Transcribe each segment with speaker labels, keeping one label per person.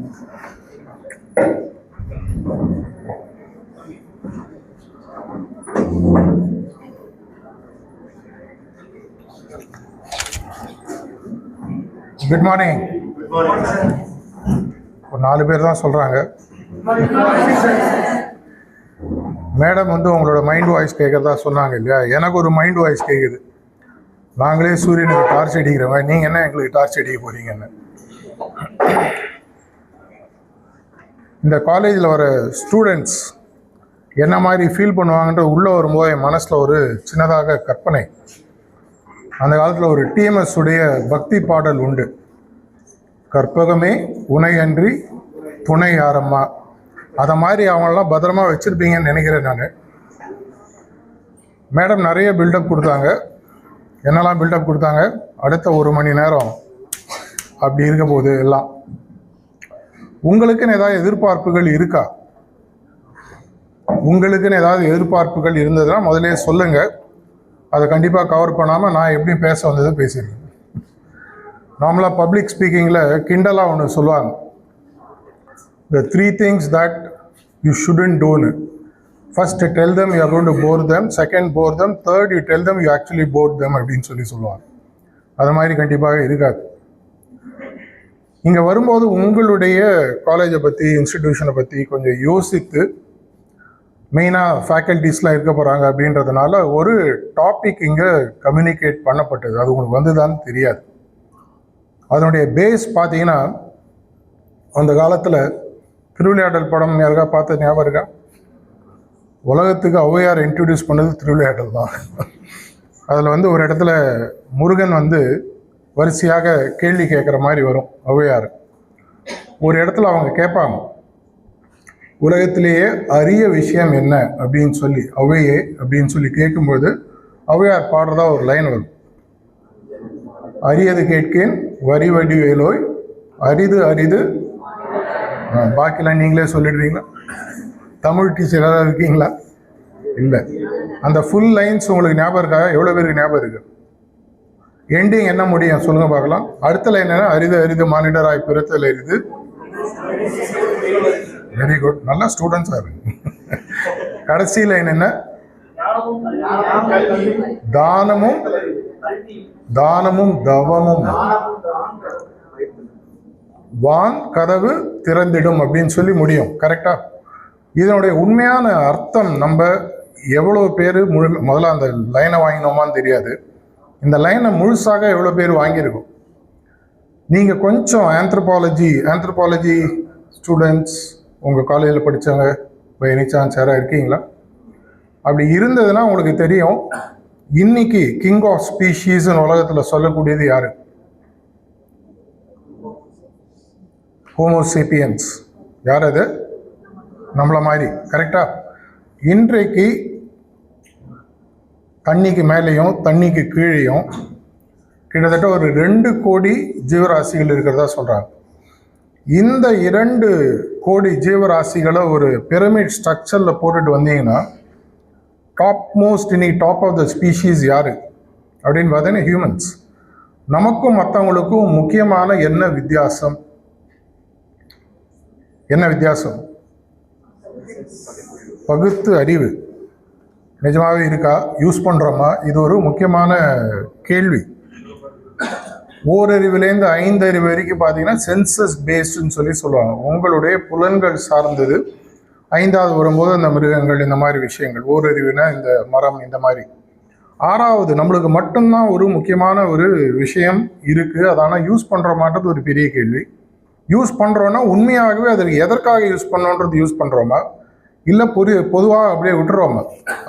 Speaker 1: Good morning. ஒரு 4 பேர் தான் சொல்கிறாங்க. மேடம் வந்து உங்களோட மைண்ட் வாய்ஸ் கேட்குறதா சொன்னாங்க இல்லையா? எனக்கு ஒரு மைண்ட் வாய்ஸ் கேட்குது. நாங்களே சூரியனுக்கு டார்ச் அடிக்கிறவங்க, நீங்கள் என்ன எங்களுக்கு டார்ச் அடிக்க போகிறீங்கன்னு. இந்த காலேஜில் வர ஸ்டூடெண்ட்ஸ் என்ன மாதிரி ஃபீல் பண்ணுவாங்கன்ற உள்ளே வரும்போது என் மனசில் ஒரு சின்னதாக கற்பனை. அந்த காலத்தில் ஒரு டிஎம்எஸ் உடைய பக்தி பாடல் உண்டு. கற்பகமே உனையன்றி துணை யாரம்மா. அதை மாதிரி அவங்களெலாம் பத்திரமா வச்சுருப்பீங்கன்னு நினைக்கிறேன் நான். மேடம் நிறைய பில்டப் கொடுத்தாங்க. என்னெல்லாம் பில்டப் கொடுத்தாங்க? அடுத்த 1 மணி நேரம் அப்படி இருக்க போகுது எல்லாம். உங்களுக்குன்னு ஏதாவது எதிர்பார்ப்புகள் இருக்கா? உங்களுக்குன்னு ஏதாவது எதிர்பார்ப்புகள் இருந்ததுன்னா முதலே சொல்லுங்கள். அதை கண்டிப்பாக கவர் பண்ணாமல் நான் எப்படி பேச வந்ததை பேசிடுறேன். நார்மலாக பப்ளிக் ஸ்பீக்கிங்கில் கிண்டலாக ஒன்று சொல்லுவாங்க, the 3 things that you shouldn't do. First tell them you are going to bore them, second bore them, third you tell them you actually bored them அப்படின்னு சொல்லுவாங்க. அது மாதிரி கண்டிப்பாக இருக்காது. இங்கே வரும்போது உங்களுடைய காலேஜை பற்றி, இன்ஸ்டிடியூஷனை பற்றி கொஞ்சம் யோசித்து, மெயினாக ஃபேக்கல்டிஸ்லாம் இருக்க போகிறாங்க அப்படின்றதுனால ஒரு டாபிக் இங்கே கம்யூனிகேட் பண்ணப்பட்டது. அது உங்களுக்கு வந்துதான்னு தெரியாது. அதனுடைய பேஸ் பார்த்தீங்கன்னா, அந்த காலத்தில் திருவிளையாடல் படம் யாருக்கா பார்த்த ஞாபகம் இருக்கா? உலகத்துக்கு ஔவையார் இன்ட்ரடியூஸ் பண்ணது திருவிளையாடல் தான். அதில் வந்து ஒரு இடத்துல முருகன் வந்து வரிசையாக கேள்வி கேட்குற மாதிரி வரும் ஔவையார். ஒரு இடத்துல அவங்க கேட்பாங்க, உலகத்திலேயே அரிய விஷயம் என்ன அப்படின்னு சொல்லி, ஔவையே அப்படின்னு சொல்லி கேட்கும்போது ஔவையார் பாடுறதா ஒரு லைன் வரும். அரியது கேட்கேன் வரி வடி வேலோய், அரிது அரிது. பாக்கிலாம் நீங்களே சொல்லிடுறீங்களா? தமிழ் டீச்சர் யாராவது இருக்கீங்களா? இல்லை. அந்த ஃபுல் லைன்ஸ் உங்களுக்கு ஞாபகம் இருக்கா? எவ்வளோ பேருக்கு ஞாபகம் இருக்கு? எண்டிங் என்ன முடியும் சொல்லுங்க பார்க்கலாம். அடுத்த லைன் என்ன? அரிது அரிது மானிடராய் பிறத்தல் அரிது. வெரி குட், நல்லா ஸ்டூடெண்ட்ஸாக இருக்கு. கடைசி லைன் என்ன? தானமும் தானமும் தவமும் வான் கதவு திறந்திடும் அப்படின்னு சொல்லி முடியும். கரெக்டா? இதனுடைய உண்மையான அர்த்தம் நம்ம எவ்வளோ பேர் முதல்ல அந்த லைனை வாங்கினோமான்னு தெரியாது. இந்த லைனை முழுசாக எவ்வளோ பேர் வாங்கியிருக்கோம்? நீங்கள் கொஞ்சம் ஆந்த்ரோபாலஜி ஸ்டூடெண்ட்ஸ் உங்கள் காலேஜில் படித்தவங்க பை எனி சான்ஸ் யாராக இருக்கீங்களா? அப்படி இருந்ததுன்னா உங்களுக்கு தெரியும், இன்னைக்கு கிங் ஆஃப் ஸ்பீஷீஸ்ன்னு உலகத்தில் சொல்லக்கூடியது யாரு? ஹோமோசேப்பியன்ஸ். யார் அது? நம்மள மாதிரி. கரெக்டா? இன்றைக்கு தண்ணிக்கு மேலேயும் தண்ணிக்கு கீழேயும் கிட்டத்தட்ட ஒரு 2 கோடி ஜீவராசிகள் இருக்கிறதா சொல்கிறாங்க. இந்த 2 கோடி ஜீவராசிகளை ஒரு பிரமிட் ஸ்ட்ரக்சரில் போட்டுட்டு வந்தீங்கன்னா, டாப் ஆஃப் த ஸ்பீஷீஸ் யாரு அப்படின்னு பார்த்தீங்கன்னா ஹியூமன்ஸ். நமக்கும் மற்றவங்களுக்கும் முக்கியமான என்ன வித்தியாசம்? பகுத்து அறிவு. நிஜமாவே இருக்கா? யூஸ் பண்ணுறோமா? இது ஒரு முக்கியமான கேள்வி. ஓரறிவுலேருந்து 5 அறிவு வரைக்கும் பார்த்தீங்கன்னா சென்சஸ் பேஸ்டுன்னு சொல்லுவாங்க. உங்களுடைய புலன்கள் சார்ந்தது. 5வது வரும்போது இந்த மிருகங்கள், இந்த மாதிரி விஷயங்கள். ஓரறிவுனா இந்த மரம், இந்த மாதிரி. 6வது நம்மளுக்கு மட்டும்தான் ஒரு முக்கியமான ஒரு விஷயம் இருக்குது. அதனால் யூஸ் பண்ணுறோமான்றது ஒரு பெரிய கேள்வி. யூஸ் பண்ணுறோன்னா உண்மையாகவே அதற்கு எதற்காக யூஸ் பண்ணோன்றது யூஸ் பண்ணுறோமா, இல்லை பொதுவாக அப்படியே விட்டுறோமா?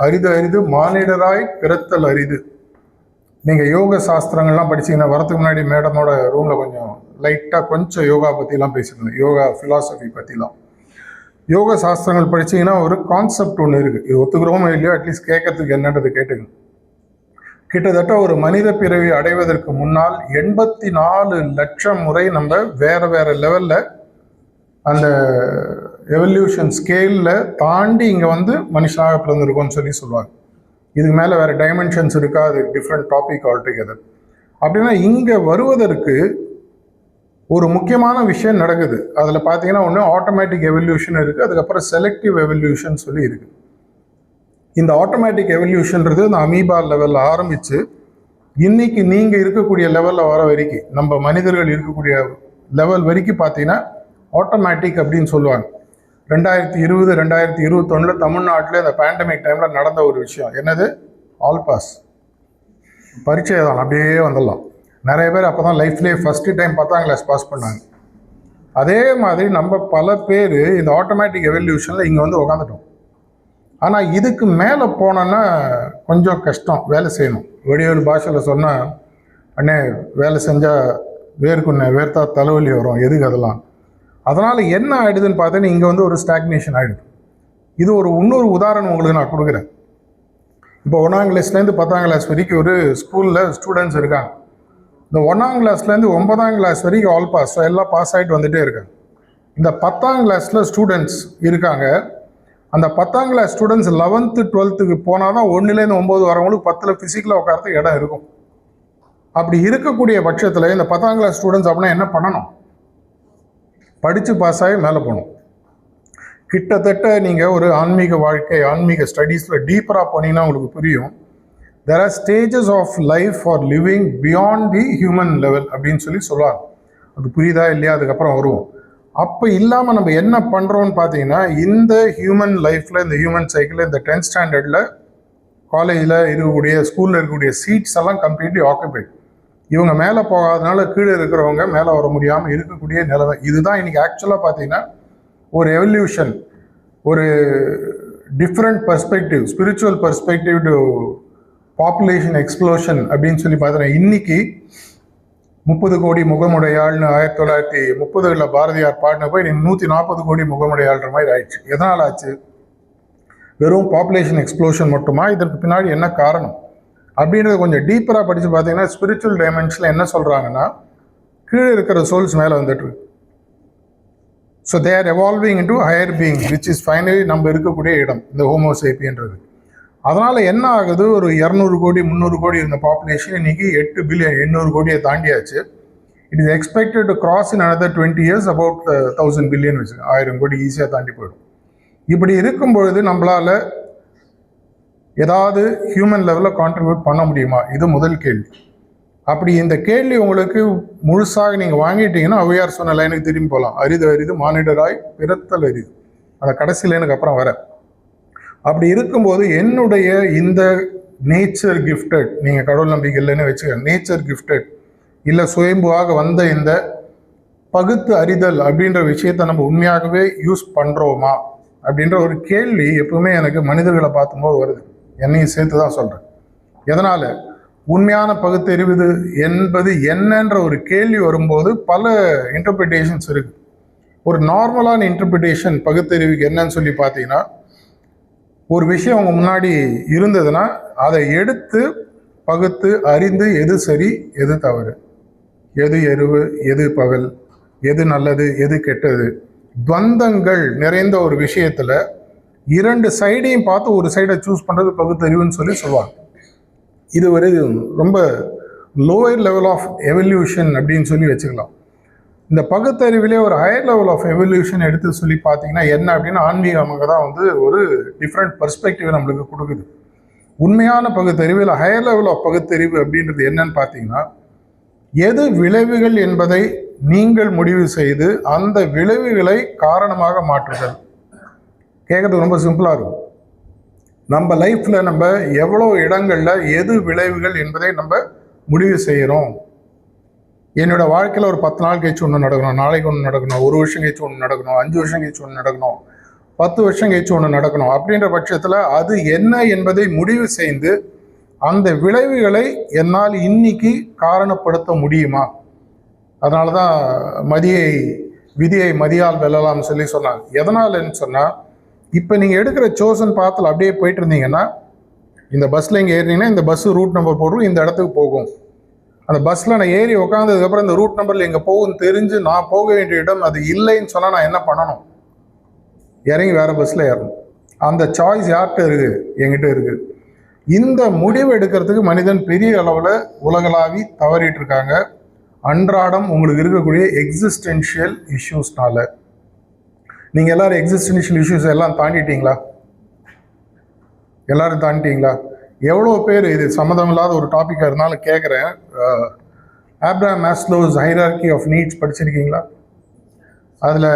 Speaker 1: அரிது அரிது மானிடராய் பிறத்தல் அரிது. நீங்கள் யோக சாஸ்திரங்கள்லாம் படிச்சிங்கன்னா, வரதுக்கு முன்னாடி மேடமோட ரூமில் கொஞ்சம் யோகா பற்றிலாம் பேசியிருந்தேன். யோகா ஃபிலாசபி பற்றிலாம். யோக சாஸ்திரங்கள் படிச்சிங்கன்னா ஒரு கான்செப்ட் ஒன்று இருக்குது. இது ஒத்துக்கிறோமோ இல்லையோ, அட்லீஸ்ட் கேட்கறதுக்கு என்னன்றது கேட்டுக்கணும். கிட்டத்தட்ட ஒரு மனித பிறவி அடைவதற்கு முன்னால் 84 லட்சம் முறை நம்ம வேற லெவலில் அந்த எவல்யூஷன் ஸ்கேலில் தாண்டி இங்கே வந்து மனுஷனாக பிறந்திருக்கோம்னு சொல்லுவாங்க. இதுக்கு மேலே வேறு டைமென்ஷன்ஸ் இருக்கா? அது டிஃப்ரெண்ட் டாபிக் ஆல்டுகெதர். அப்படின்னா இங்கே வருவதற்கு ஒரு முக்கியமான விஷயம் நடக்குது. அதில் பார்த்தீங்கன்னா ஒன்று ஆட்டோமேட்டிக் எவல்யூஷன் இருக்குது, அதுக்கப்புறம் செலக்டிவ் எவல்யூஷன் சொல்லி இருக்குது. இந்த ஆட்டோமேட்டிக் எவல்யூஷன்றது இந்த அமீபா லெவலில் ஆரம்பித்து இன்னைக்கு நீங்கள் இருக்கக்கூடிய லெவலில் வர வரைக்கும், நம்ம மனிதர்கள் இருக்கக்கூடிய லெவல் வரைக்கும் பார்த்தீங்கன்னா ஆட்டோமேட்டிக் அப்படின்னு சொல்லுவாங்க. 2020 2021 தமிழ்நாட்டில் இந்த பேண்டமிக் டைமில் நடந்த ஒரு விஷயம் என்னது, ஆல் பாஸ் பரீட்சை தான் அப்படியே வந்துடலாம். நிறைய பேர் அப்போ தான் லைஃப்லேயே ஃபஸ்ட்டு டைம் 10ஆம் கிளாஸ் பாஸ் பண்ணாங்க. அதே மாதிரி நம்ம பல பேர் இந்த ஆட்டோமேட்டிக் எவல்யூஷனில் இங்கே வந்து உக்காந்துட்டோம். ஆனால் இதுக்கு மேலே போனோன்னா கொஞ்சம் கஷ்டம், வேலை செய்யணும். வெளியூர் பாஷையில் சொன்னால், அண்ணே வேலை செஞ்சால் வேர்க்குண்ணே வேர்த்தா தலைவலி வரும், எதுக்கு அதெல்லாம். அதனால் என்ன ஆகிடுதுன்னு பார்த்தீங்கன்னா இங்கே வந்து ஒரு ஸ்டாக்னேஷன் ஆகிடுது. இது இன்னொரு உதாரணம் உங்களுக்கு நான் கொடுக்குறேன். இப்போ 1ஆம் கிளாஸ்லேருந்து 10ஆம் கிளாஸ் வரைக்கும் ஒரு ஸ்கூலில் ஸ்டூடெண்ட்ஸ் இருக்காங்க. இந்த 1ஆம் கிளாஸ்லேருந்து 9ஆம் கிளாஸ் வரைக்கும் ஆல் பாஸ், எல்லாம் பாஸ் ஆகிட்டு வந்துகிட்டே இருக்காங்க. இந்த 10ஆம் கிளாஸில் ஸ்டூடெண்ட்ஸ் இருக்காங்க. அந்த 10ஆம் கிளாஸ் ஸ்டூடெண்ட்ஸ் 11th 12th போனால் தான் 1லேருந்து 9 வரவங்களுக்கு 10ல் ஃபிசிக்கலாக உட்காரத்துக்கு இடம் இருக்கும். அப்படி இருக்கக்கூடிய பட்சத்தில் இந்த 10ஆம் கிளாஸ் ஸ்டூடெண்ட்ஸ் அப்படின்னா என்ன பண்ணணும், படித்து பாஸ் ஆகி மேலே போகணும். கிட்டத்தட்ட நீங்கள் ஒரு ஆன்மீக வாழ்க்கை, ஆன்மீக ஸ்டடீஸில் டீப்பராக போனீங்கன்னா உங்களுக்கு புரியும். there are stages of life for living beyond the human level அப்படின்னு சொல்லுவாங்க. அது புரியுதா இல்லையா, அதுக்கப்புறம் வருவோம். அப்போ இல்லாமல் நம்ம என்ன பண்ணுறோன்னு பார்த்தீங்கன்னா, இந்த ஹியூமன் லைஃப்பில், இந்த ஹியூமன் சைக்கிளில், இந்த 10th ஸ்டாண்டர்டில் காலேஜில் இருக்கக்கூடிய, ஸ்கூலில் இருக்கக்கூடிய சீட்ஸ் எல்லாம் கம்ப்ளீட்லி ஆக்குபைட். இவங்க மேலே போகாதனால கீழே இருக்கிறவங்க மேலே வர முடியாமல் இருக்கக்கூடிய நிலைமை. இதுதான் இன்றைக்கி ஆக்சுவலாக பார்த்தீங்கன்னா ஒரு எவல்யூஷன், ஒரு different perspective, spiritual perspective to population explosion அப்படின்னு சொல்லி பார்த்தீங்கன்னா இன்னைக்கு 30 கோடி முகமுடையாள்னு 1930களில் பாரதியார் பாடின போய் 140 கோடி முகமுடையாள்ன்ற மாதிரி ஆயிடுச்சு. எதனால் ஆச்சு? வெறும் பாப்புலேஷன் எக்ஸ்ப்ளோஷன் மட்டுமா? இதற்கு பின்னாடி என்ன காரணம் அப்படின்றத கொஞ்சம் டீப்பராக படித்து பார்த்தீங்கன்னா ஸ்பிரிச்சுவல் டைமென்ஷனில் என்ன சொல்கிறாங்கன்னா, கீழே இருக்கிற சோல்ஸ் மேலே வந்துட்டு இருக்கு. So they are evolving into higher being which is finally நம்ம இருக்கக்கூடிய இடம், இந்த ஹோமோசேப்பியன்றது. அதனால் என்ன ஆகுது, ஒரு 200 கோடி 300 கோடி இருந்த பாப்புலேஷன் இன்னைக்கு 8 பில்லியன் 800 கோடியை தாண்டியாச்சு. It is expected to cross in another 20 years about 1000 billion வச்சு 1000 கோடி ஈஸியாக தாண்டி போயிடும். இப்படி இருக்கும் பொழுது நம்மளால் ஏதாவது ஹியூமன் லெவலில் கான்ட்ரிபியூட் பண்ண முடியுமா? இது முதல் கேள்வி. அப்படி இந்த கேள்வி உங்களுக்கு முழுசாக நீங்கள் வாங்கிட்டீங்கன்னா ஔவையார் சொன்ன லைனுக்கு திரும்பி போகலாம். அரிது அரிது மானிடராய் பிறத்தல் அரிது, அந்த கடைசி லைனுக்கு அப்புறம் வர. அப்படி இருக்கும்போது என்னுடைய இந்த நேச்சர் கிஃப்டட், நீங்கள் கடவுள் நம்பிக்கை இல்லைன்னு வச்சுக்க, நேச்சர் கிஃப்டட் இல்லை சுயம்புவாக வந்த இந்த பகுத்து அறிதல் அப்படின்ற விஷயத்தை நம்ம உண்மையாகவே யூஸ் பண்ணுறோமா அப்படின்ற ஒரு கேள்வி எப்பவுமே எனக்கு மனிதர்களை பார்க்கும்போது வருது. என்னையும் சேர்த்து தான் சொல்கிறேன். எதனால்? உண்மையான பகுத்தறிவது என்பது என்னன்ற ஒரு கேள்வி வரும்போது பல இன்டர்பிரிட்டேஷன்ஸ் இருக்குது. ஒரு நார்மலான இன்டர்பிரிட்டேஷன் பகுத்தறிவுக்கு என்னன்னு சொல்லி பார்த்தீங்கன்னா, ஒரு விஷயம் அவங்க முன்னாடி இருந்ததுன்னா அதை எடுத்து பகுத்து அறிந்து எது சரி எது தவறு, எது எருவு எது பகல், எது நல்லது எது கெட்டது, துவந்தங்கள் நிறைந்த ஒரு விஷயத்தில் 2 சைடையும் பார்த்து ஒரு சைடை சூஸ் பண்ணுறது பகுத்தறிவுன்னு சொல்லுவாங்க. இது ஒரு ரொம்ப லோயர் லெவல் ஆஃப் எவல்யூஷன் அப்படின்னு சொல்லி வச்சுக்கலாம். இந்த பகுத்தறிவிலே ஒரு ஹையர் லெவல் ஆஃப் எவல்யூஷன் எடுத்து சொல்லி பார்த்தீங்கன்னா என்ன அப்படின்னா, ஆன்மீகமாக தான் வந்து ஒரு டிஃப்ரெண்ட் பர்ஸ்பெக்டிவ் நம்மளுக்கு கொடுக்குது. உண்மையான பகுத்தறிவில் ஹையர் லெவல் ஆஃப் பகுத்தறிவு அப்படின்றது என்னன்னு பார்த்தீங்கன்னா, எது விளைவுகள் என்பதை நீங்கள் முடிவு செய்து அந்த விளைவுகளை காரணமாக மாற்றுதல். கேட்கறதுக்கு ரொம்ப சிம்பிளாக இருக்கும். நம்ம லைஃப்பில் நம்ம எவ்வளோ இடங்களில் எது விளைவுகள் என்பதை நம்ம முடிவு செய்கிறோம். என்னோடய வாழ்க்கையில் ஒரு 10 நாள் கழிச்சு ஒன்று நடக்கணும், நாளைக்கு ஒன்று நடக்கணும், 1 வருஷம் கழிச்சு ஒன்று நடக்கணும், 5 வருஷம் கழிச்சு ஒன்று நடக்கணும், 10 வருஷம் கழிச்சு ஒன்று நடக்கணும் அப்படின்ற பட்சத்தில் அது என்ன என்பதை முடிவு செய்து அந்த விளைவுகளை என்னால் இன்னைக்கு காரணப்படுத்த முடியுமா? அதனால தான் விதியை மதியால் வெல்லலாம் சொல்லி சொன்னாங்க. எதனாலன்னு சொன்னால், இப்போ நீங்கள் எடுக்கிற சோசன் பாத்தில் அப்படியே போயிட்டு இருந்தீங்கன்னா, இந்த பஸ்ஸில் இங்கே ஏறினீங்கன்னா இந்த பஸ்ஸு ரூட் நம்பர் போடுறோம், இந்த இடத்துக்கு போகும். அந்த பஸ்ஸில் நான் ஏறி உட்காந்ததுக்கப்புறம் இந்த ரூட் நம்பரில் எங்கே போகும்னு தெரிஞ்சு நான் போக வேண்டிய இடம் அது இல்லைன்னு சொன்னால் நான் என்ன பண்ணணும்? இறங்கி வேறு பஸ்ஸில் ஏறணும். அந்த சாய்ஸ் யார்கிட்ட இருக்குது? என்கிட்ட இருக்குது. இந்த முடிவு எடுக்கிறதுக்கு மனிதன் பெரிய அளவில் உலகளாவி தவறிட்டு இருக்காங்க. அன்றாடம் உங்களுக்கு இருக்கக்கூடிய எக்ஸிஸ்டென்ஷியல் இஷ்யூஸ்னால. நீங்கள் எல்லாரும் எக்ஸிஸ்டென்ஷியல் இஷ்யூஸ் எல்லாம் தாண்டிட்டீங்களா? எல்லாரும் தாண்டிட்டீங்களா? எவ்வளோ பேர் இது சம்மந்தம் இல்லாத ஒரு டாப்பிக்காக இருந்தாலும் கேட்குறேன், Abraham Maslow's hierarchy of needs படிச்சிருக்கீங்களா? அதில்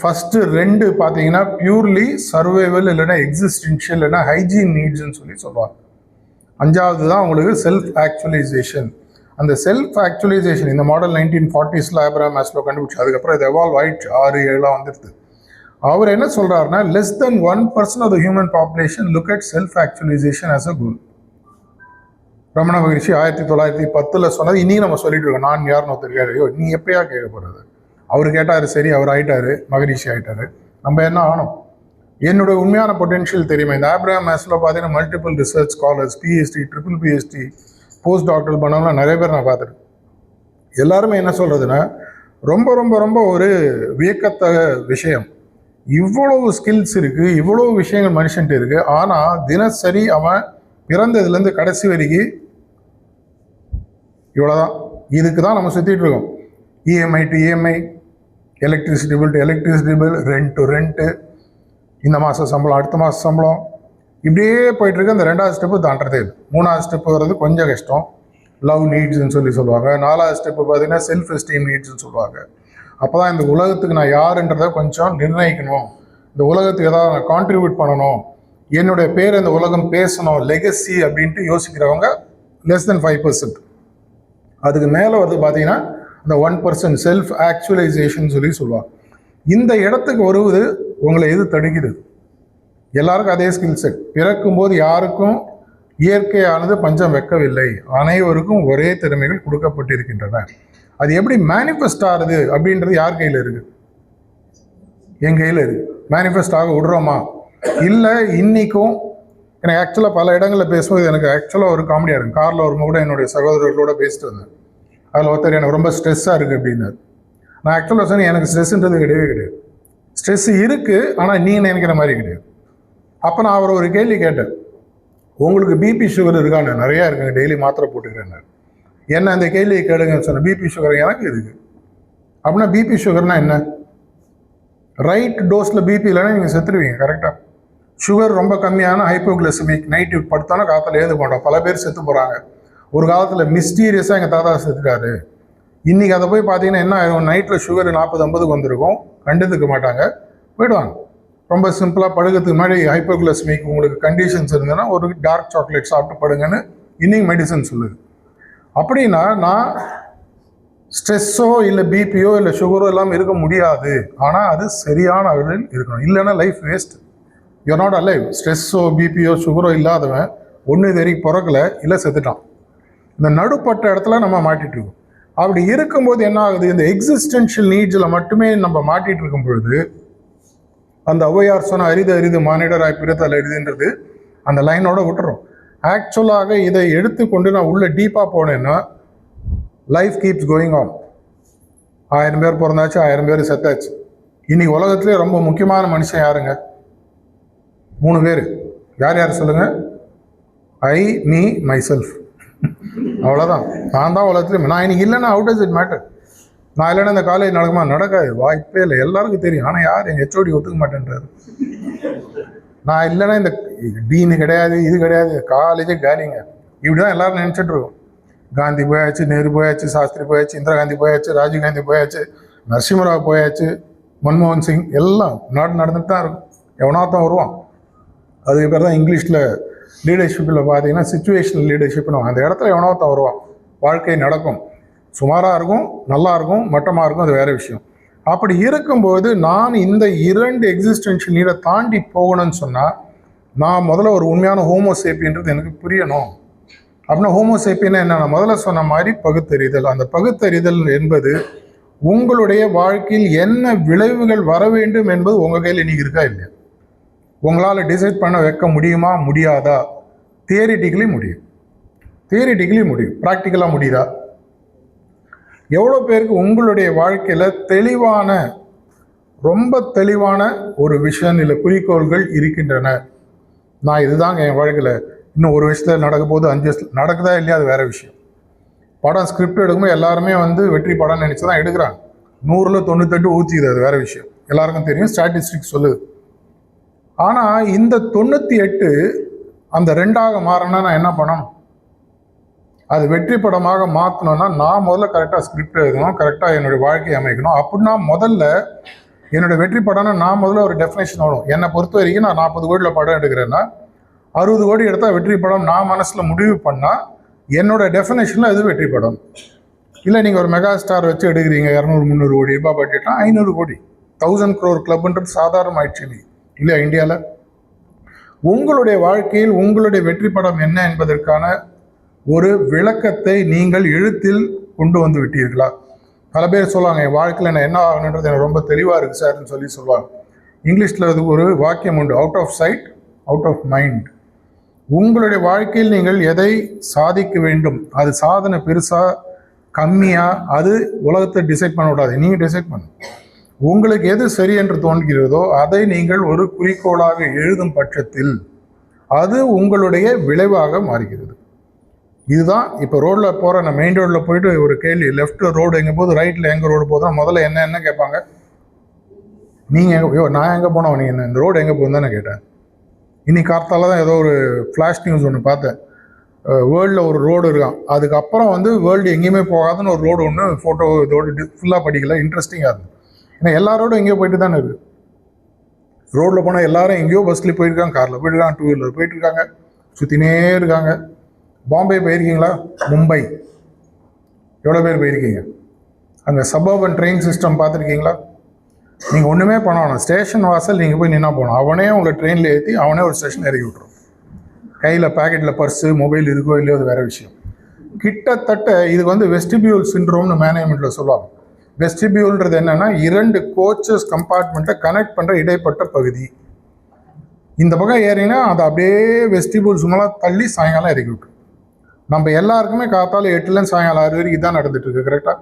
Speaker 1: ஃபஸ்ட்டு 2 பார்த்தீங்கன்னா பியூர்லி சர்வைவல் இல்லைன்னா எக்ஸிஸ்டென்ஷியல் இல்லைன்னா ஹைஜீன் நீட்ஸ்ன்னு சொல்லுவாங்க. 5வது தான் உங்களுக்கு செல்ஃப் ஆக்சுவலைசேஷன். அந்த செல்ஃப் ஆக்சுவலைசேஷன் இந்த மாடல் 1940s ஆப்ரஹாம் மாஸ்லோ கண்டுபிடிச்சு, அதுக்கப்புறம் இது எவால்வ் ஆயிடுச்சு, 6, 7 வந்துடுது. அவர் என்ன சொல்கிறாருன்னா, less than 1% of the human population look at self actualization as a goal. Ramana மகரிஷி 1910 சொன்னது இன்னி நம்ம சொல்லிட்டு இருக்கோம். நான் யாருன்னு ஒருத்தருக்காரு, ஐயோ நீ எப்பயா கேட்க போகிறது? அவர் கேட்டார், சரி அவர் ஆயிட்டாரு, மகரிஷி ஆயிட்டாரு, நம்ம என்ன ஆனோம்? என்னுடைய உண்மையான பொட்டென்ஷியல் தெரியுமா? இந்த ஆப்ரஹாம் மாஸ்லோ பார்த்தீங்கன்னா multiple research scholars, PhD, triple PhD, post doctor பண்ணவங்களாம் நிறைய பேர் நான் பார்த்துருக்கேன். எல்லாருமே என்ன சொல்கிறதுன்னா, ரொம்ப ரொம்ப ரொம்ப ஒரு வியக்கத்தக விஷயம், இவ்வளவு ஸ்கில்ஸ் இருக்குது, இவ்வளவு விஷயங்கள் மனுஷன்ட்டு இருக்குது, ஆனால் தினசரி அவன் பிறந்ததுலேருந்து கடைசி வரைக்கும் இவ்வளோதான். இதுக்கு தான் நம்ம சுற்றிட்டு இருக்கோம். EMI to EMI, electricity bill to electricity bill, rent to rent, இந்த மாதம் சம்பளம் அடுத்த மாதம் சம்பளம், இப்படியே போயிட்டுருக்கு. அந்த 2வது ஸ்டெப்பு தாண்டதே இல்லை. 3வது ஸ்டெப்பு வர்றது கொஞ்சம் கஷ்டம், லவ் நீட்ஸ்ன்னு சொல்லுவாங்க. 4வது ஸ்டெப்பு பார்த்தீங்கன்னா செல்ஃப் எஸ்டீம் நீட்ஸ்ன்னு சொல்லுவாங்க. அப்போ தான் இந்த உலகத்துக்கு நான் யாருன்றதை கொஞ்சம் நிர்ணயிக்கணும், இந்த உலகத்துக்கு ஏதாவது நான் கான்ட்ரிபியூட் பண்ணணும், என்னுடைய பேர் இந்த உலகம் பேசணும், லெகசி அப்படின்ட்டு யோசிக்கிறவங்க லெஸ் தென் 5%. அதுக்கு மேலே வந்து பார்த்தீங்கன்னா இந்த 1% செல்ஃப் ஆக்சுவலைசேஷன் சொல்லுவாங்க. இந்த இடத்துக்கு வருவது உங்களை எது தடுக்குது? எல்லாருக்கும் அதே ஸ்கில் செட். பிறக்கும்போது யாருக்கும் இயற்கையானது பஞ்சம் வைக்கவில்லை, அனைவருக்கும் ஒரே திறமைகள் கொடுக்கப்பட்டிருக்கின்றன. அது எப்படி மேனிஃபெஸ்ட் ஆகுது அப்படின்றது யார் கையில் இருக்குது? என் கையில் இருக்குது. மேனிஃபெஸ்ட் ஆக விடுறோமா? இல்லை இன்றைக்கும் எனக்கு ஆக்சுவலாக பல இடங்களில் பேசும்போது எனக்கு ஆக்சுவலாக ஒரு காமெடியாக இருக்கும். காரில் ஒரு கூட என்னுடைய சகோதரர்களோட பேசிட்டு வந்தேன். அதில் ஒருத்தர் எனக்கு ரொம்ப ஸ்ட்ரெஸ்ஸாக இருக்குது அப்படின்னாரு. நான் ஆக்சுவலாக சொன்னேன், எனக்கு ஸ்ட்ரெஸ்ன்றது கிடையவே கிடையாது. ஸ்ட்ரெஸ் இருக்குது, ஆனால் நீ நினைக்கிற மாதிரி கிடையாது. அப்போ நான் அவரை ஒரு கேள்வி கேட்டேன், உங்களுக்கு பிபி சுகர் இருக்கான்னு? நிறையா இருக்குங்க, டெய்லி மாத்திரை போட்டுக்கிறேன். என்ன அந்த கேள்வியை கேளுங்கன்னு சொன்னேன். பிபி சுகர் எனக்கு இருக்குது அப்படின்னா, பிபி சுகர்னா என்ன? ரைட் டோஸில் பிபி இல்லைன்னா நீங்கள் செத்துருவீங்க. கரெக்டாக சுகர் ரொம்ப கம்மியான ஹைப்போகிளைசமிக், நைட்டு படுத்தானா காற்றுல ஏது போட்டோம், பல பேர் செத்து போகிறாங்க. ஒரு காலத்தில் மிஸ்டீரியஸாக எங்கள் தாத்தா செத்துட்டாரு. இன்றைக்கி அதை போய் பார்த்தீங்கன்னா என்ன ஆகும்? நைட்டில் சுகர் 40-50 வந்திருக்கும், கண்டுத்துக்க மாட்டாங்க, போயிடுவாங்க. ரொம்ப சிம்பிளாக படுக்கிறதுக்கு முன்னாடி ஹைப்போகிளைசமிக் உங்களுக்கு கண்டிஷன்ஸ் இருந்ததுன்னா ஒரு டார்க் சாக்லேட் சாப்பிட்டு படுங்கன்னு இன்னைக்கு மெடிசன் சொல்லுது. அப்படின்னா நான் ஸ்ட்ரெஸ்ஸோ இல்லை பிபியோ இல்லை சுகரோ இல்லாமல் இருக்க முடியாது, ஆனால் அது சரியான அளவில் இருக்கணும், இல்லைன்னா life waste. You are not alive. ஸ்ட்ரெஸ்ஸோ பிபியோ சுகரோ இல்லாதவன் ஒன்று இது வரைக்கும் பிறக்கலை, இல்லை செத்துட்டான். இந்த நடுப்பட்ட இடத்துல நம்ம மாட்டிகிட்டு இருக்கோம். அப்படி இருக்கும்போது என்ன ஆகுது? இந்த எக்ஸிஸ்டென்ஷியல் நீட்ஸில் மட்டுமே நம்ம மாட்டிகிட்டு இருக்கும் பொழுது அந்த ஔவையார் சொன்ன அரிது அரிது மானிடராய் பிறத்தல் அரிதுன்றது அந்த லைனோட விட்டுறோம். ஆக்சுவலாக இதை எடுத்துக்கொண்டு நான் உள்ள டீப்பாக போனேன்னா லைஃப் கீப்ஸ் கோயிங் ஆன். 1000 பேர் பிறந்தாச்சு, 1000 பேர் செத்தாச்சு. இன்னைக்கு உலகத்திலே ரொம்ப முக்கியமான மனுஷன் யாருங்க? 3 பேர். யார் யார் சொல்லுங்க? ஐ, மீ, மை செல்ஃப். அவ்வளோதான். நான் தான் உலகத்துலேயே. நான் இன்னைக்கு இல்லைன்னா அவுட் டஸ் இட் மேட்டர். நான் இல்லைன்னா இந்த காலேஜ் நடக்குமா? நடக்காது, வாய்ப்பே இல்லை. எல்லாருக்கும் தெரியும். ஆனால் யார்? எங்கள் HOD ஒத்துக்க மாட்டேன்றாரு. நான் இல்லைன்னா இந்த டீனு கிடையாது, இது கிடையாது, காலேஜே காலிங்க. இப்படி தான் எல்லாரும் நினச்சிட்டு இருக்கோம். காந்தி போயாச்சு, நேரு போயாச்சு, சாஸ்திரி போயாச்சு, இந்திரா காந்தி போயாச்சு, ராஜீவ்காந்தி போயாச்சு, நரசிம்மராவ் போயாச்சு, மன்மோகன் சிங், எல்லாம் நாடு நடந்துட்டு தான் இருக்கும். எவனாத்தான் வருவான். அதுக்கு பேர் தான் இங்கிலீஷில் லீடர்ஷிப்பில் பார்த்தீங்கன்னா சிச்சுவேஷனல் லீடர்ஷிப்னு. அந்த இடத்துல எவனாத்தான் வருவான். வாழ்க்கை நடக்கும், சுமாராக இருக்கும், நல்லா இருக்கும், மட்டமாக இருக்கும், அது வேறு விஷயம். அப்படி இருக்கும்போது நான் இந்த 2 எக்ஸிஸ்டென்ஷியல் நீடை தாண்டி போகணும்னு சொன்னால் நான் முதல்ல ஒரு உண்மையான ஹோமோசேப்பின்றது எனக்கு புரியணும். அப்படின்னா ஹோமோசேப்பின்னா என்ன? நான் முதல்ல சொன்ன மாதிரி பகுத்தறிதல். அந்த பகுத்தறிதல் என்பது உங்களுடைய வாழ்க்கையில் என்ன விளைவுகள் வர வேண்டும் என்பது உங்கள் கையில் இன்னைக்கு இருக்கா இல்லையா? உங்களால் டிசைட் பண்ண வைக்க முடியுமா முடியாதா? தியரிட்டிக்கலி முடியும், தியரிட்டிக்கலி முடியும். ப்ராக்டிக்கலாக முடியுதா? எவ்வளோ பேருக்கு உங்களுடைய வாழ்க்கையில் தெளிவான, ரொம்ப தெளிவான ஒரு விஷன் இல்லை குறிக்கோள்கள் இருக்கின்றன? நான் இதுதாங்க என் வாழ்க்கையில், இன்னும் 1 வருஷத்தில் நடக்க போது, 5 வருஷத்தில் நடக்குதா இல்லையா அது வேறு விஷயம். படம் ஸ்கிரிப்ட் எடுக்கும்போது எல்லாருமே வந்து வெற்றி படம் நினச்சி தான் எடுக்கிறாங்க. 100ல் 98 ஊற்றிக்குது, அது வேறு விஷயம், எல்லாருக்கும் தெரியும், ஸ்டாட்டிஸ்டிக்ஸ் சொல்லுது. ஆனால் இந்த 98 அந்த 2ஆக மாறணும்னா நான் என்ன பண்ணணும்? அது வெற்றி படமாக மாற்றணும்னா நான் முதல்ல கரெக்டாக ஸ்கிரிப்ட் எழுதணும், கரெக்டாக என்னுடைய வாழ்க்கையை அமைக்கணும். அப்படின்னா முதல்ல என்னுடைய வெற்றி படம்னா நான் முதல்ல ஒரு டெஃபினேஷன் வரும். என்னை பொறுத்த வரைக்கும் நான் 40 கோடியில் படம் எடுக்கிறேன்னா 60 கோடி எடுத்தால் வெற்றி படம் நான் மனசில் முடிவு பண்ணால் என்னோட டெஃபினேஷனில் இது வெற்றி படம். இல்லை நீங்கள் ஒரு மெகா ஸ்டார் வச்சு எடுக்கிறீங்க, 200-300 கோடி ரூபாய் பட்ஜெட்னா 500 கோடி 1000 crore கிளப்ன்றது சாதாரண ஆயிடுச்சு இல்லையா இந்தியாவில். உங்களுடைய வாழ்க்கையில் உங்களுடைய வெற்றி படம் என்ன என்பதற்கான ஒரு விளக்கத்தை நீங்கள் எழுத்தில் கொண்டு வந்து விட்டீர்களா? பல பேர் சொல்லுவாங்க, என் வாழ்க்கையில் நான் என்ன ஆகணுன்றது எனக்கு ரொம்ப தெளிவாக இருக்குது சார்ன்னு சொல்லுவாங்க. இங்கிலீஷில் அது ஒரு வாக்கியம் உண்டு, out of sight out of mind. உங்களுடைய வாழ்க்கையில் நீங்கள் எதை சாதிக்க வேண்டும், அது சாதனை பெருசாக கம்மியாக, அது உலகத்தை டிசைட் பண்ண விடாது, நீங்கள் டிசைட் பண்ண. உங்களுக்கு எது சரி என்று தோன்கிறதோ அதை நீங்கள் ஒரு குறிக்கோளாக எழுதும் பட்சத்தில் அது உங்களுடைய விளைவாக மாறுகிறது. இதுதான் இப்போ ரோட்டில் போகிற, நான் மெயின் ரோட்டில் போயிட்டு ஒரு கேள்வி, லெஃப்ட் ரோடு எங்கே போகுது, ரைட்டில் எங்கே ரோடு போதும், முதல்ல என்ன கேட்பாங்க, நீங்கள் எங்கே, நான் எங்கே போனோம், நீங்கள் என்ன இந்த ரோடு எங்கே போகுதுன்னு தானே கேட்டேன். இன்னைக்கு கார்த்தால தான் ஏதோ ஒரு ஃப்ளாஷ் நியூஸ் ஒன்று பார்த்தேன், வேர்ல்டில் ஒரு ரோடு இருக்கான், அதுக்கப்புறம் வந்து வேர்ல்டு எங்கேயுமே போகாதுன்னு ஒரு ரோடு ஒன்று, ஃபோட்டோ இதோடு ஃபுல்லாக படிக்கல, இன்ட்ரெஸ்டிங்காக இருந்தது. ஏன்னா எல்லா ரோடும் எங்கேயோ போயிட்டு தானே இருக்குது. ரோட்டில் போனால் எல்லாரும் எங்கேயோ பஸ்ஸில் போயிருக்காங்க, காரில் போயிட்டுருக்காங்க, 2 வீலர் போயிட்டுருக்காங்க, சுற்றினே இருக்காங்க. பாம்பே போயிருக்கீங்களா? மும்பை எவ்வளோ பேர் போயிருக்கீங்க? அங்கே சபர்பன் ட்ரெயின் சிஸ்டம் பார்த்துருக்கீங்களா? நீங்கள் ஒன்றுமே பண்ணணும், ஸ்டேஷன் வாசல் நீங்கள் போய் நின்னா போகணும், அவனே உங்களை ட்ரெயினில் ஏற்றி அவனே ஒரு ஸ்டேஷன் இறக்கி விட்ருவோம். கையில் பேக்கெட்டில் பர்ஸு மொபைல் இருக்கோ இல்லையோ அது வேறு விஷயம். கிட்டத்தட்ட இதுக்கு வந்து வெஸ்டிபியூல் சிண்ட்ரோம்னு மேனேஜ்மெண்ட்டில் சொல்லுவாங்க. வெஸ்டிபியூல்ன்றது என்னென்னா 2 கோச்சஸ் கம்பார்ட்மெண்ட்டை கனெக்ட் பண்ணுற இடைப்பட்ட பகுதி. இந்த பக்கம் ஏறினா அது அப்படியே வெஸ்டிபியூல் சும்மா தள்ளி சாயங்காலம் இறக்கி விட்டுரும். நம்ம எல்லாருக்குமே காத்தால 8லேருந்து சாயங்காலம் 6 வரைக்கும் தான் நடந்துட்டுருக்கு, கரெக்டாக?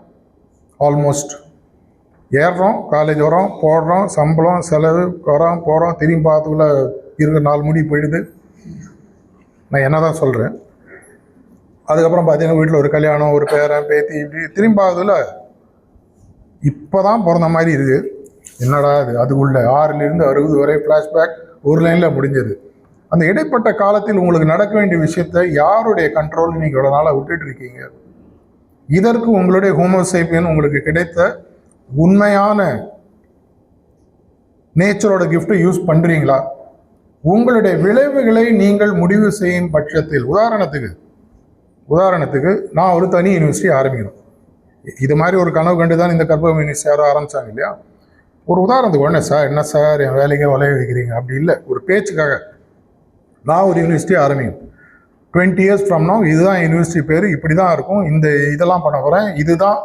Speaker 1: ஆல்மோஸ்ட் ஏறுறோம், காலேஜ் வரோம், போடுறோம், சம்பளம் செலவு, வரோம் போகிறோம், திரும்பி பார்த்துக்குள்ள இருக்கிற 4 முடி போயிடுது. நான் என்ன தான் சொல்கிறேன். அதுக்கப்புறம் பார்த்தீங்கன்னா வீட்டில் ஒரு கல்யாணம், ஒரு பேரன் பேத்தி, இப்படி திரும்பி பார்க்குறதுல இப்போ தான் பிறந்த மாதிரி இருக்குது. என்னடா அது, அதுக்குள்ள 6லேருந்து 60 வரை ஃப்ளாஷ்பேக் ஒரு லைனில் முடிஞ்சது. அந்த இடைப்பட்ட காலத்தில் உங்களுக்கு நடக்க வேண்டிய விஷயத்தை யாருடைய கண்ட்ரோல் நீங்கள் இவ்வளோ நாளாக விட்டுட்டு இருக்கீங்க? இதற்கு உங்களுடைய ஹோமோசேப்பியன் உங்களுக்கு கிடைத்த உண்மையான நேச்சரோட கிஃப்ட்டை யூஸ் பண்ணுறீங்களா? உங்களுடைய விளைவுகளை நீங்கள் முடிவு செய்யும் பட்சத்தில், உதாரணத்துக்கு நான் ஒரு தனி யூனிவர்சிட்டி ஆரம்பிக்கணும். இது மாதிரி ஒரு கனவு கண்டு தான் இந்த கற்பகம் யூனிவர்சிட்டி யாரும் ஆரம்பித்தாங்க இல்லையா? ஒரு உதாரணத்துக்கு உடனே சார் என்ன சார் என் வேலைக்கே வளைய வைக்கிறீங்க அப்படி இல்லை, ஒரு பேச்சுக்காக நான் ஒரு யூனிவர்சிட்டி ஆரம்பிக்கணும். 20 years from now இதுதான் யூனிவர்சிட்டி பேர், இப்படி தான் இருக்கும், இதெல்லாம் பண்ண போகிறேன், இதுதான்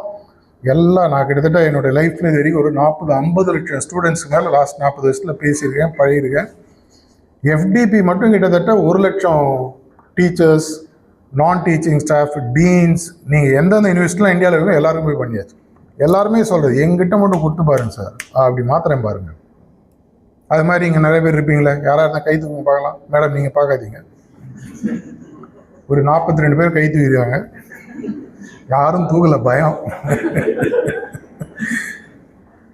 Speaker 1: எல்லாம். நான் கிட்டத்தட்ட என்னுடைய லைஃப்பில் இது வரைக்கும் ஒரு 40-50 லட்சம் ஸ்டூடெண்ட்ஸுக்கு மேலே லாஸ்ட் 40 வருஷத்தில் பேசியிருக்கேன், பழகிருக்கேன். எஃப்டிபி மட்டும் கிட்டத்தட்ட 1 லட்சம் டீச்சர்ஸ், நான் டீச்சிங் ஸ்டாஃப், டீன்ஸ், நீங்கள் எந்தெந்த யூனிவர்சிட்டிலாம் இந்தியாவில் இருக்கோ எல்லாருக்கும் போய் பண்ணியாச்சு. எல்லாருமே சொல்கிறது எங்கிட்ட மட்டும் கொடுத்து பாருங்க சார், அப்படி மாத்திரம் பாருங்கள். அது மாதிரி இங்கே நிறைய பேர் இருப்பீங்களே, யாராக இருந்தால் கை தூங்க பார்க்கலாம். மேடம் நீங்கள் பார்க்காதீங்க, ஒரு 42 பேர் கை தூக்கிடுவாங்க, யாரும் தூக்கலை, பயம்.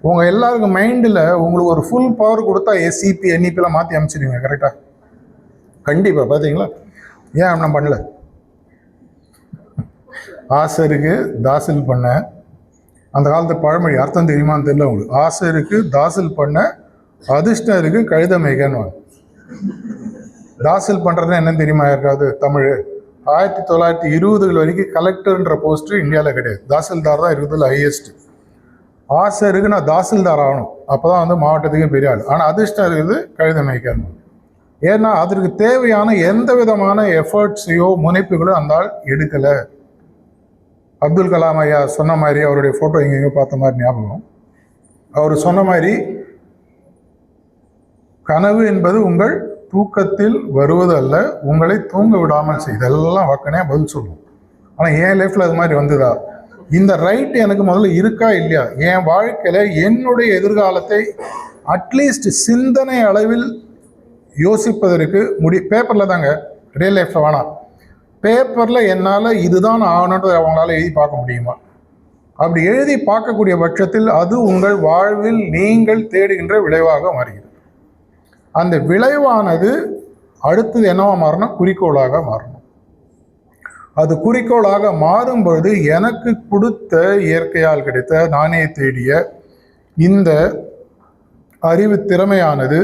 Speaker 1: உங்கள் எல்லாருக்கும் மைண்டில் உங்களுக்கு ஒரு ஃபுல் பவர் கொடுத்தா எஸ்சிபி என்இபிலாம் மாற்றி அமைச்சிடுவீங்க, கரெக்டாக? கண்டிப்பாக. பார்த்தீங்களா? ஏன் அப்படி நான் பண்ணல? ஆசை இருக்குது தாசில் பண்ண, அந்த காலத்து பழமொழி அர்த்தம் தெரியுமான்னு தெரியல உங்களுக்கு. ஆசை இருக்குது தாசில் பண்ண, அதிர்ஷ்டம் இருக்குது கழுத மேய்கன்னு. தாசில் பண்ணுறதுனா என்னன்னு தெரியுமா இருக்காது? தமிழ் 1920 வரைக்கும் கலெக்டர்ன்ற போஸ்ட்டு இந்தியாவில் கிடையாது, தாசில்தார் தான் இருக்கிறதுல ஹையஸ்ட். ஆசை இருக்குது நான் தாசில்தார் ஆகணும், அப்போ தான் வந்து மாவட்டத்துக்கே பெரிய ஆள். ஆனால் அதிர்ஷ்டம் இருக்குது கழுத மேய்க்கன்னு. ஏன்னா அதற்கு தேவையான எந்த விதமான எஃபர்ட்ஸையோ முனைப்புகளோ அந்த ஆள் எடுக்கலை. அப்துல் கலாம் ஐயா சொன்ன மாதிரி, அவருடைய ஃபோட்டோ எங்கெங்கோ பார்த்த மாதிரி ஞாபகம், அவர் சொன்ன மாதிரி கனவு என்பது உங்கள் தூக்கத்தில் வருவது அல்ல, உங்களை தூங்க விடாமல் செய்தெல்லாம் வக்கனையாக பதில் சொல்லுவோம். ஆனால் என் லைஃப்பில் அது மாதிரி வந்ததா? இந்த ரைட் எனக்கு முதல்ல இருக்கா இல்லையா? என் வாழ்க்கையில் என்னுடைய எதிர்காலத்தை அட்லீஸ்ட் சிந்தனை அளவில் யோசிப்பதற்கு பேப்பரில் தாங்க, ரியல் லைஃப்பில் வேணாம். பேப்பரில் என்னால் இதுதான் ஆகணுன்றதை அவங்களால எழுதி பார்க்க முடியுமா? அப்படி எழுதி பார்க்கக்கூடிய பட்சத்தில் அது உங்கள் வாழ்வில் நீங்கள் தேடுகின்ற விளைவாக மாறுகிறது. அந்த விளைவானது அடுத்தது என்னவா மாறணும்? குறிக்கோளாக மாறணும். அது குறிக்கோளாக மாறும் பொழுது எனக்கு கொடுத்த இயற்கையால் கிடைத்த நானே தேடிய இந்த அறிவு திறமையானது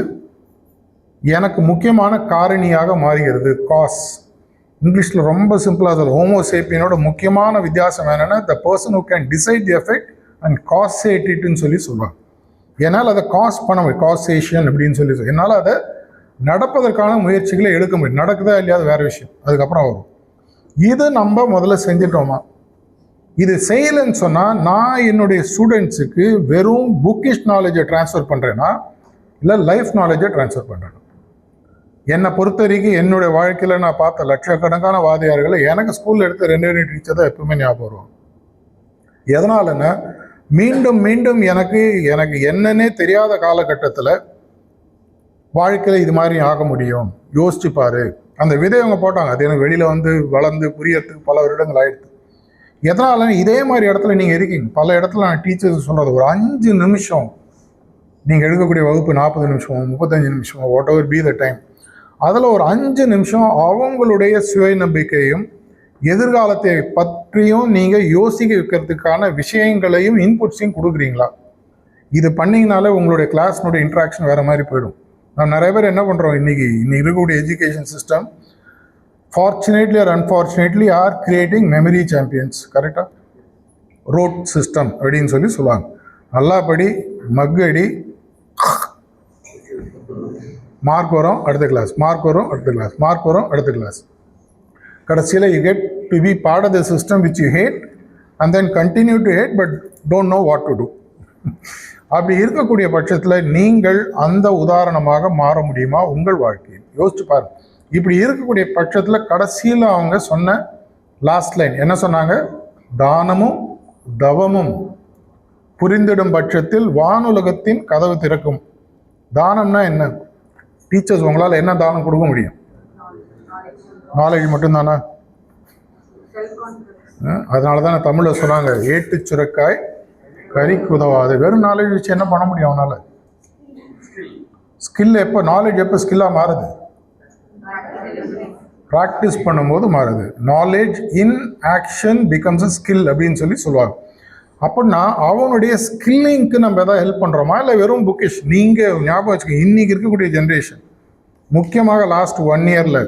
Speaker 1: எனக்கு முக்கியமான காரணியாக மாறுகிறது. காஸ், இங்கிலீஷில் ரொம்ப சிம்பிளாக சொல்ல, ஹோமோசேப்பியனோட முக்கியமான வித்தியாசம் என்னென்னா the person who can decide the effect and caused இட்னு சொல்லுவாங்க. என்னால் அதை காஸ் பண்ண முடியும், காசேஷன் அப்படின்னு சொல்லி என்னால் அதை நடப்பதற்கான முயற்சிகளை எடுக்க முடியும். நடக்குதா இல்லையா அது வேறு விஷயம், அதுக்கப்புறம் வரும். இது நம்ம முதல்ல செஞ்சிட்டோமா? இது செய்யலைன்னு சொன்னால் நான் என்னுடைய ஸ்டூடெண்ட்ஸுக்கு வெறும் புக்கிஷ் நாலேஜை ட்ரான்ஸ்ஃபர் பண்ணுறேன்னா இல்லை லைஃப் நாலேஜை ட்ரான்ஸ்ஃபர் பண்ணுறேன். என்னை பொறுத்த வரைக்கும் என்னுடைய வாழ்க்கையில் நான் பார்த்த லட்சக்கணக்கான வாதியார்களை எனக்கு ஸ்கூலில் எடுத்த 2 டீச்சர் தான் எப்பவுமே ஞாபகம் வரும். எதனாலன்னா மீண்டும் மீண்டும் எனக்கு என்னன்னே தெரியாத காலகட்டத்தில் வாழ்க்கையில் இது மாதிரி ஆக முடியும், யோசிச்சு பாரு. அந்த விதை அவங்க போட்டாங்க, அது எனக்கு வெளியில் வந்து வளர்ந்து புரியறதுக்கு பல வருடங்கள் ஆயிடுது. எதனால இதே மாதிரி இடத்துல நீங்கள் இருக்கீங்க. பல இடத்துல நான் டீச்சர்ஸ் சொல்கிறது, ஒரு 5 நிமிஷம் நீங்கள் எடுக்கக்கூடிய வகுப்பு 40 நிமிஷம் 35 நிமிஷம் what ever be the time, அதில் ஒரு 5 நிமிஷம் அவங்களுடைய சுய நம்பிக்கையும் எதிர்காலத்தை பற்றியும் நீங்கள் யோசிக்க வைக்கிறதுக்கான விஷயங்களையும் இன்புட்ஸையும் கொடுக்குறீங்களா? இது பண்ணிங்கனாலே உங்களுடைய கிளாஸ்னுடைய இன்ட்ராக்ஷன் வேறு மாதிரி போயிடும். நான் நிறைய பேர் என்ன பண்ணுறோம், இன்னைக்கு இருக்கக்கூடிய education system fortunately or unfortunately are creating memory champions. கரெக்டாக ரோட் சிஸ்டம் அப்படின்னு சொல்லுவாங்க. நல்லா படி, மக்கடி, மார்க் வரும் அடுத்த கிளாஸ், மார்க் வரும் அடுத்த கிளாஸ், மார்க் வரும் அடுத்த கிளாஸ். கடைசியில் you get to be part of the system which you hate and then continue to hate but don't know what to do. அப்படி இருக்கக்கூடிய பட்சத்தில் நீங்கள் அந்த உதாரணமாக மாற முடியுமா உங்கள் வாழ்க்கையில்? யோசிச்சு பாருங்க. இப்படி இருக்கக்கூடிய பட்சத்தில் கடைசியில் அவங்க சொன்ன லாஸ்ட் லைன் என்ன சொன்னாங்க? தானமும் தவமும் புரிந்திடும் பட்சத்தில் வானுலகத்தின் கதவு திறக்கும். தானம்னா என்ன? டீச்சர்ஸ் உங்களால் என்ன தானம் கொடுக்க முடியும்? நாலேஜ் மட்டும்தானா? அதனால தான் தமிழில் சொன்னாங்க, ஏட்டு சுரக்காய் கறிக்கு உதவாது. வெறும் நாலேஜ் வச்சு என்ன பண்ண முடியும் அவனால்? ஸ்கில் எப்போ, நாலேஜ் எப்போ ஸ்கில்லாக மாறுது? ப்ராக்டிஸ் பண்ணும்போது மாறுது. Knowledge in action becomes a skill அப்படின்னு சொல்லுவாங்க. அப்படின்னா அவனுடைய ஸ்கில்லிங்க்கு நம்ம எதாவது ஹெல்ப் பண்ணுறோமா இல்லை வெறும் புக்கிஷ்? நீங்கள் ஞாபகம் வச்சுக்கோங்க, இன்றைக்கி இருக்கக்கூடிய ஜென்ரேஷன் முக்கியமாக லாஸ்ட் 1 இயரில்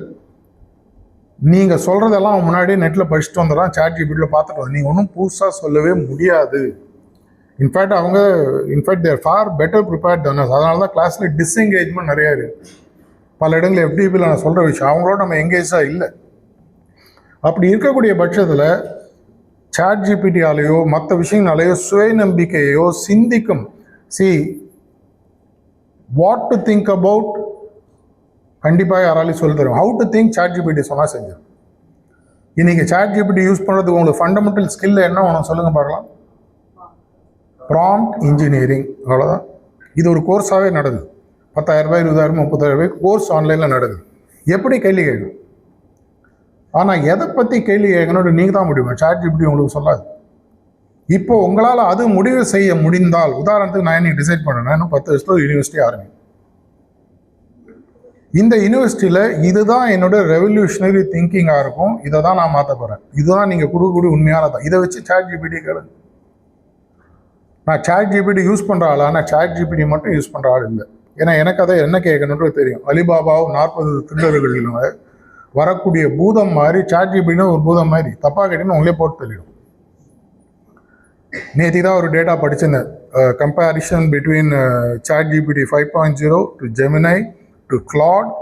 Speaker 1: நீங்கள் சொல்கிறதெல்லாம் முன்னாடியே நெட்டில் படிச்சுட்டு வந்துடுறான், சாட் ஜிபிடியில் பார்த்துட்டு வந்து நீங்கள் ஒன்றும் புதுசாக சொல்லவே முடியாது. In fact they're far better prepared than us. அதனால தான் கிளாஸில் டிஸ்எங்கேஜ்மெண்ட் நிறையா இருக்குது. பல இடங்களில் FDPயில் நான் சொல்கிற விஷயம் அவங்களோட நம்ம எங்கேஜாக இல்லை. அப்படி இருக்கக்கூடிய பட்சத்தில் சாட் ஜிபிடியாலேயோ மற்ற விஷயங்களாலேயோ சுய நம்பிக்கையோ சிந்திக்கும் வாட் டு திங்க் அபவுட் கண்டிப்பாக யாராலையும் சொல்லி தரும். How to think chat GPT சொன்னால் செஞ்சிடும். இன்றைக்கி சாட் ஜிபிடி யூஸ் பண்ணுறதுக்கு உங்களுக்கு ஃபண்டமெண்டல் ஸ்கில் என்ன ஒன்று சொல்லுங்கள் பார்க்கலாம். ப்ராம்ப்ட் இன்ஜினியரிங், அவ்வளோதான். இது ஒரு கோர்ஸாகவே நடக்குது. 10,000 ரூபாய் 20,000 30,000 கோர்ஸ் ஆன்லைனில் நடக்குது. எப்படி கேள்வி கேட்கணும்? ஆனால் எதை பற்றி கேள்வி கேட்கணும்னு நீங்கள் தான் முடியும், சாட் ஜிபிடி உங்களுக்கு சொல்லாது. இப்போ உங்களால் அது முடிவு செய்ய முடிந்தால், உதாரணத்துக்கு நான் இன்னைக்கு டிசைட் பண்ணேன்னா இன்னும் 10 வருஷத்துல யூனிவர்சிட்டி ஆரம்பிக்கும். இந்த யூனிவர்சிட்டியில் இதுதான் என்னோட ரெவல்யூஷனரி திங்கிங்காக இருக்கும், இதை தான் நான் மாற்ற போகிறேன், இதுதான் நீங்கள் கொடுக்கக்கூடிய உண்மையானதான். இதை வச்சு சாட் ஜிபிடி கேளுங்க. நான் சாட் ஜிபிடி யூஸ் பண்ணுற ஆளா? நான் சாட் ஜிபிடி மட்டும் யூஸ் பண்ணுற ஆள் இல்லை. ஏன்னா எனக்கு அதை என்ன கேட்கணுன்றது தெரியும். அலிபாபாவும் 40 திருடர்களிலும் வரக்கூடிய பூதம் மாதிரி சாட் ஜிபிடின்னு ஒரு பூதம் மாதிரி தப்பாக கேட்டீங்கன்னு உங்களே போட்டு தெரியும். நேற்று தான் ஒரு டேட்டா படிச்சிருந்தேன், comparison between chat GPT 5.0 to Gemini to Claude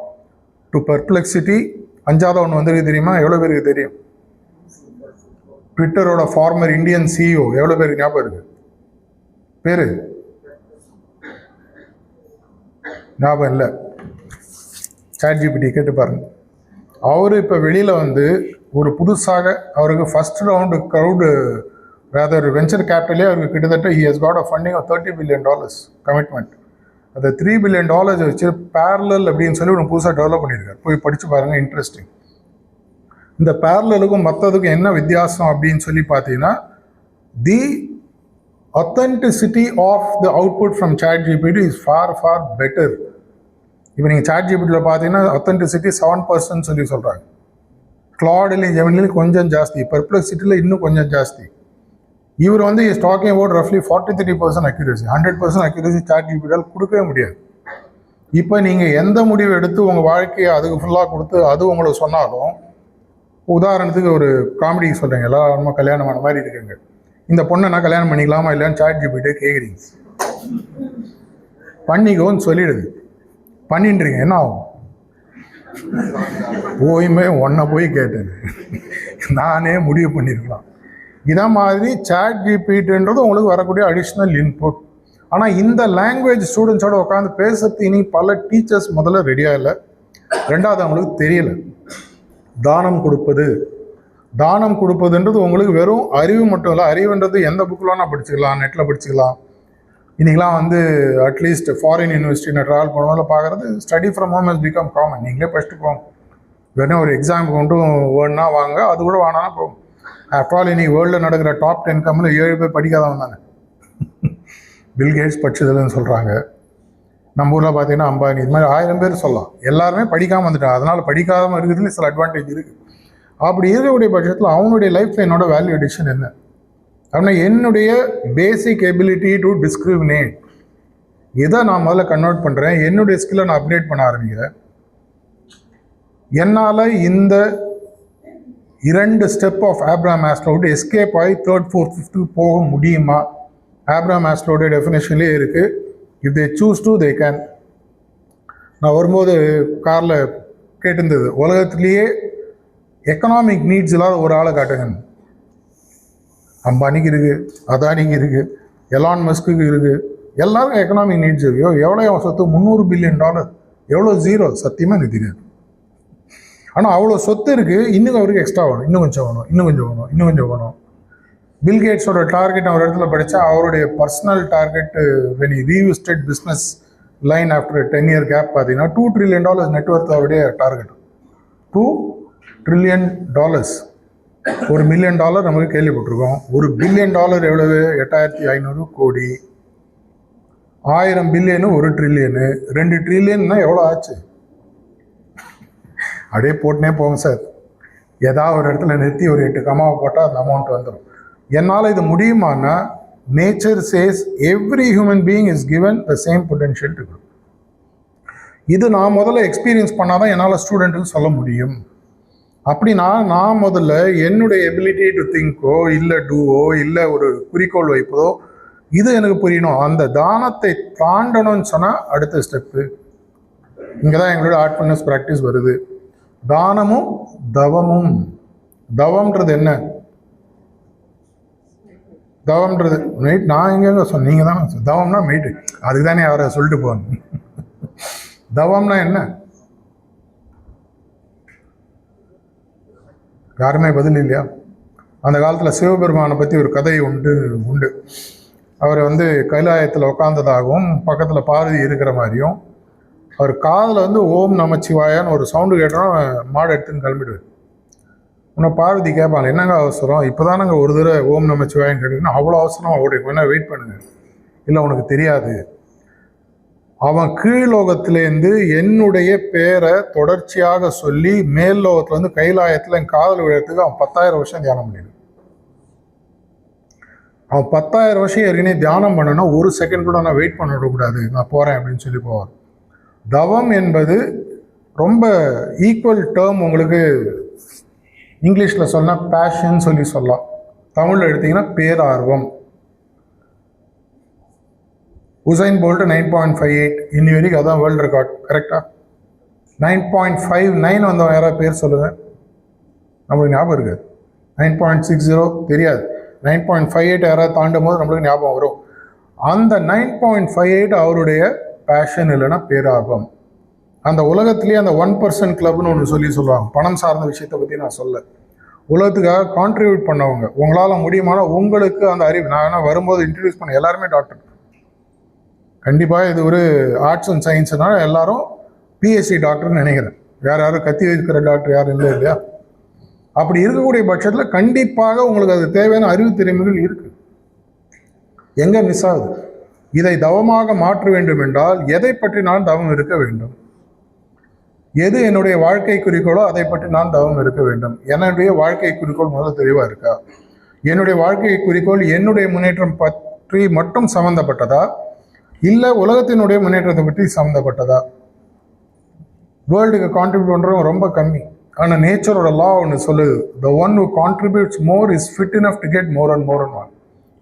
Speaker 1: to perplexity. 5வது ஒன்று வந்துருக்கு தெரியுமா? எவ்வளோ பேருக்கு தெரியும்? ட்விட்டரோட ஃபார்மர் இந்தியன் CEO எவ்வளோ பேருக்கு ஞாபகம் இருக்கு? பேரு ஞாபகம் இல்லை. சாட் ஜிபிடி கேட்டு பாருங்க. அவரு இப்போ வெளியில் வந்து ஒரு புதுசாக அவருக்கு first round crowd whether venture கேபிட்டலே அவருக்கு கிட்டத்தட்ட he has got a funding of $30 billion commitment. அந்த $3 billion வச்சு பேரலல் அப்படின்னு சொல்லி ஒன்று புதுசாக டெவலப் பண்ணியிருக்காரு. போய் படித்து பாருங்கள், இன்ட்ரெஸ்டிங். இந்த பேரலுக்கும் மற்றதுக்கும் என்ன வித்தியாசம் அப்படின்னு சொல்லி பார்த்தீங்கன்னா, தி authenticity of the output from ChatGPT is far better. இப்போ நீங்கள் ChatGPTயில் பார்த்தீங்கன்னா authenticity 7% சொல்லி சொல்கிறாங்க. கிளாட்லையும் ஜெமினிலையும் கொஞ்சம் ஜாஸ்தி, பெர்ப்ளெக்சிட்டியில் இன்னும் கொஞ்சம் ஜாஸ்தி. இவர் வந்து இஸ் டாக்கிங் அபவுட் ரஃப்லி 43% அக்யூரசி. 100% அக்யூரசி ChatGPTயால் கொடுக்கவே முடியாது. இப்போ நீங்கள் எந்த முடிவு எடுத்து உங்கள் வாழ்க்கையை அதுக்கு ஃபுல்லாக கொடுத்து அது உங்களுக்கு சொன்னாலும், உதாரணத்துக்கு ஒரு காமெடி சொல்கிறீங்க, எல்லாம் நம்ம கல்யாணமான மாதிரி இருக்குங்க, இந்த பொண்ணை நான் கல்யாணம் பண்ணிக்கலாமா இல்லைன்னு ChatGPT கேட்குறீங்க, பண்ணிக்கோன்னு சொல்லிடுது, பண்ணின்றீங்க, என்ன ஆகும்? ஒன்றை போய் கேட்டேன், நானே முடிவு பண்ணியிருக்கலாம். இதை மாதிரி ChatGPTன்றது உங்களுக்கு வரக்கூடிய அடிஷ்னல் இன்புட். ஆனால் இந்த லாங்குவேஜ் ஸ்டூடெண்ட்ஸோட உட்காந்து பேசுறது இனி பல டீச்சர்ஸ் முதல்ல ரெடியாக இல்லை. ரெண்டாவது அவங்களுக்கு தெரியலை. தானம் கொடுப்பதுன்றது உங்களுக்கு வெறும் அறிவு மட்டும் இல்லை. அறிவுன்றது எந்த புக்கில் நான் படிச்சுக்கலாம், நெட்டில் படிச்சுக்கலாம். இன்றைக்கெலாம் வந்து அட்லீஸ்ட் ஃபாரின் யூனிவர்சிட்டி நான் ட்ராவல் பண்ணும்போது பார்க்குறது study from home has become common. நீங்களே படிச்சுட்டு போங்க, வெறும் ஒரு எக்ஸாமுக்கு கொண்டும் வேணுன்னா வாங்க, அது கூட வாங்கினா போகும். ஆஃப்டர் ஆல் இன்றைக்கி வேர்ல்டில் நடக்கிற டாப் 10 கம்பெனியில் 7 பேர் படிக்காதவங்க தானே. பில்கேட்ஸ் படிச்சதுன்னு சொல்கிறாங்க. நம்ம ஊரில் பார்த்தீங்கன்னா அம்பானி, இது மாதிரி 1000 பேர் சொல்லலாம். எல்லாருமே படிக்காமல் வந்துட்டாங்க. அதனால் படிக்காமல் இருக்கிறதுல சில அட்வான்டேஜ் இருக்குது. அப்படி இருக்கக்கூடிய பட்சத்தில் அவனுடைய லைஃப்பில் என்னோட வேல்யூ அடிஷன் என்ன அப்படின்னா, என்னுடைய பேசிக் எபிலிட்டி டு டிஸ்கிரிமினேட் இதை நான் முதல்ல கன்வெர்ட் பண்ணுறேன். என்னுடைய ஸ்கில்லை நான் அப்டேட் பண்ண ஆரம்பிக்கிறேன். என்னால் இந்த 2 ஸ்டெப் ஆஃப் ஆப்ரஹாம் மாஸ்லோ விட்டு எஸ்கேப் ஆகி 3rd, 4th, 5th போக முடியுமா? ஆப்ரஹாம் மாஸ்லோடைய டெஃபினேஷன்லேயே இருக்குது, if they choose to they can. நான் வரும்போது காரில் கேட்டிருந்தது, உலகத்திலேயே எக்கனாமிக் நீட்ஸ் இல்லாத ஒரு ஆளை காட்டுங்க. அம்பானிக்கு இருக்குது, அதானிக்கு இருக்குது, எலான் மஸ்க்கு இருக்குது, எல்லாருக்கும் எக்கனாமிக் நீட்ஸ் இருக்குது. எவ்வளோ சொத்து? $300 பில்லியன். எவ்வளோ ஜீரோ? சத்தியமாக எனக்கு தெரியாது. ஆனால் அவ்வளோ சொத்து இருக்குது. இன்னும் அவருக்கு எக்ஸ்ட்ரா வேணும், இன்னும் கொஞ்சம் வேணும், இன்னும் கொஞ்சம் வேணும், இன்னும் கொஞ்சம் வேணும். பில்கேட்ஸோட டார்கெட் ஒரு இடத்துல படித்தா, அவருடைய personal target when he revisited business line after 10 year gap பார்த்தீங்கன்னா $2 trillion நெட்வொர்த் அவருடைய டார்கெட். $2 trillion. $1 மில்லியன் நமக்கு கேள்விப்பட்டிருக்கோம். $1 பில்லியன் எவ்வளவு? 8500 கோடி. 1000 பில்லியனு 1 ட்ரில்லியனு. 2 ட்ரில்லியன்னா எவ்வளோ ஆச்சு? அப்படியே போட்டுனே போங்க சார். ஏதாவது ஒரு இடத்துல நிறுத்தி ஒரு 8 கமாவை போட்டால் அந்த அமௌண்ட் வந்துடும். என்னால் இது முடியுமானா, nature says every human being is given the same potential to. இது நான் முதல்ல எக்ஸ்பீரியன்ஸ் பண்ணால் தான் என்னால் ஸ்டூடெண்ட்டுன்னு சொல்ல முடியும். அப்படின்னா நான் முதல்ல என்னுடைய எபிலிட்டி டு திங்கோ இல்லை டூவோ இல்லை ஒரு குறிக்கோள் வைப்பதோ இது எனக்கு புரியணும். அந்த தானத்தை தாண்டணும்னு சொன்னால் அடுத்த ஸ்டெப்பு இங்கே தான் எங்களுடைய ஆர்ட்ஃபுல்னஸ் ப்ராக்டிஸ் வருது. தானமும் தவமும். தவம்ன்றது என்ன? தவம்ன்றது மெயிட். நான் எங்கெங்க சொன்னேன், நீங்கள் தான் தவம்னா மெயிட்டு. அதுக்கு தானே அவரை சொல்லிட்டு போகணும். தவம்னா என்ன? யாருமே பதில் இல்லையா? அந்த காலத்தில் சிவபெருமானை பற்றி ஒரு கதை உண்டு. அவர் வந்து கைலாயத்தில் உட்காந்ததாகவும் பக்கத்தில் பார்வதி இருக்கிற மாதிரியும், அவர் காதில் வந்து ஓம் நமச்சிவாயான்னு ஒரு சவுண்டு கேட்டோன்னா மாடு எடுத்துன்னு கிளம்பிடுவார். உன்னை பார்வதி கேட்பாங்க, என்னங்க அவசரம்? இப்போ தானங்க ஒரு தடவை ஓம் நமச்சிவாயான்னு கேட்டீங்கன்னா, அவ்வளோ அவசரமாக ஓடி வேணா வெயிட் பண்ணுங்க. இல்லை உனக்கு தெரியாது, அவன் கீழ்லோகத்திலேருந்து என்னுடைய பேரை தொடர்ச்சியாக சொல்லி மேல் லோகத்துல வந்து கைலாயத்தில் என் காதல் விழத்துக்கு அவன் 10,000 வருஷம் தியானம் பண்ணிடு. அவன் 10,000 வருஷம் ஏற்கனவே தியானம் பண்ணனா 1 செகண்ட் கூட நான் வெயிட் பண்ண விடக்கூடாது, நான் போகிறேன் அப்படின்னு சொல்லி போவார். தவம் என்பது ரொம்ப ஈக்குவல் டேர்ம். உங்களுக்கு இங்கிலீஷில் சொன்னால் பேஷன் சொல்லலாம், தமிழில் எடுத்திங்கன்னா பேரார்வம். உசைன் போல்ட்டு 9.58 இன்னி வரைக்கும் அதான் வேர்ல்டு ரெக்கார்ட். கரெக்டாக 9.59 வந்தவன் யாராவது பேர் சொல்லுங்கள். நம்மளுக்கு ஞாபகம் இருக்காது. 9.60 தெரியாது. 9.58 யாராவது தாண்டும் போது நம்மளுக்கு ஞாபகம் வரும். அந்த 9.58 அவருடைய பேஷன் இல்லைன்னா பேரார்வம். அந்த உலகத்திலேயே அந்த 1% கிளப்னு ஒன்று சொல்லுவாங்க. பணம் சார்ந்த விஷயத்தை பற்றி நான் சொல்ல, உலகத்துக்காக கான்ட்ரிபியூட் பண்ணவங்க. உங்களால் முடியுமானா உங்களுக்கு அந்த அறிவு. நான் வேணால் வரும்போது இன்ட்ரடியூஸ் பண்ண எல்லாருமே டாக்டர். கண்டிப்பாக இது ஒரு ஆர்ட்ஸ் அண்ட் சயின்ஸ்னால எல்லாரும் பிஎஸ்சி டாக்டர்னு நினைக்கிறேன். யாரும் கத்தி வைக்கிற டாக்டர் யாரும் இல்லை இல்லையா? அப்படி இருக்கக்கூடிய பட்சத்தில் கண்டிப்பாக உங்களுக்கு அது தேவையான அறிவு திறமைகள் இருக்கு. எங்க மிஸ் ஆகுது? இதை தவமாக மாற்ற வேண்டும் என்றால் எதை பற்றி நான் தவம் இருக்க வேண்டும்? எது என்னுடைய வாழ்க்கை குறிக்கோளோ அதை பற்றி நான் தவம் இருக்க வேண்டும். என்னுடைய வாழ்க்கை குறிக்கோள் முதல்ல தெளிவாக இருக்கா? என்னுடைய வாழ்க்கை குறிக்கோள் என்னுடைய முன்னேற்றம் பற்றி மட்டும் சம்மந்தப்பட்டதா, இல்லை உலகத்தினுடைய முன்னேற்றத்தை பற்றி சம்மந்தப்பட்டதா? வேர்ல்டுக்கு கான்ட்ரிபியூட் பண்ணுறவங்க ரொம்ப கம்மி. ஆனால் நேச்சரோட லா ஒன்று சொல்லுது, the one who contributes more is fit enough to get more and more and one.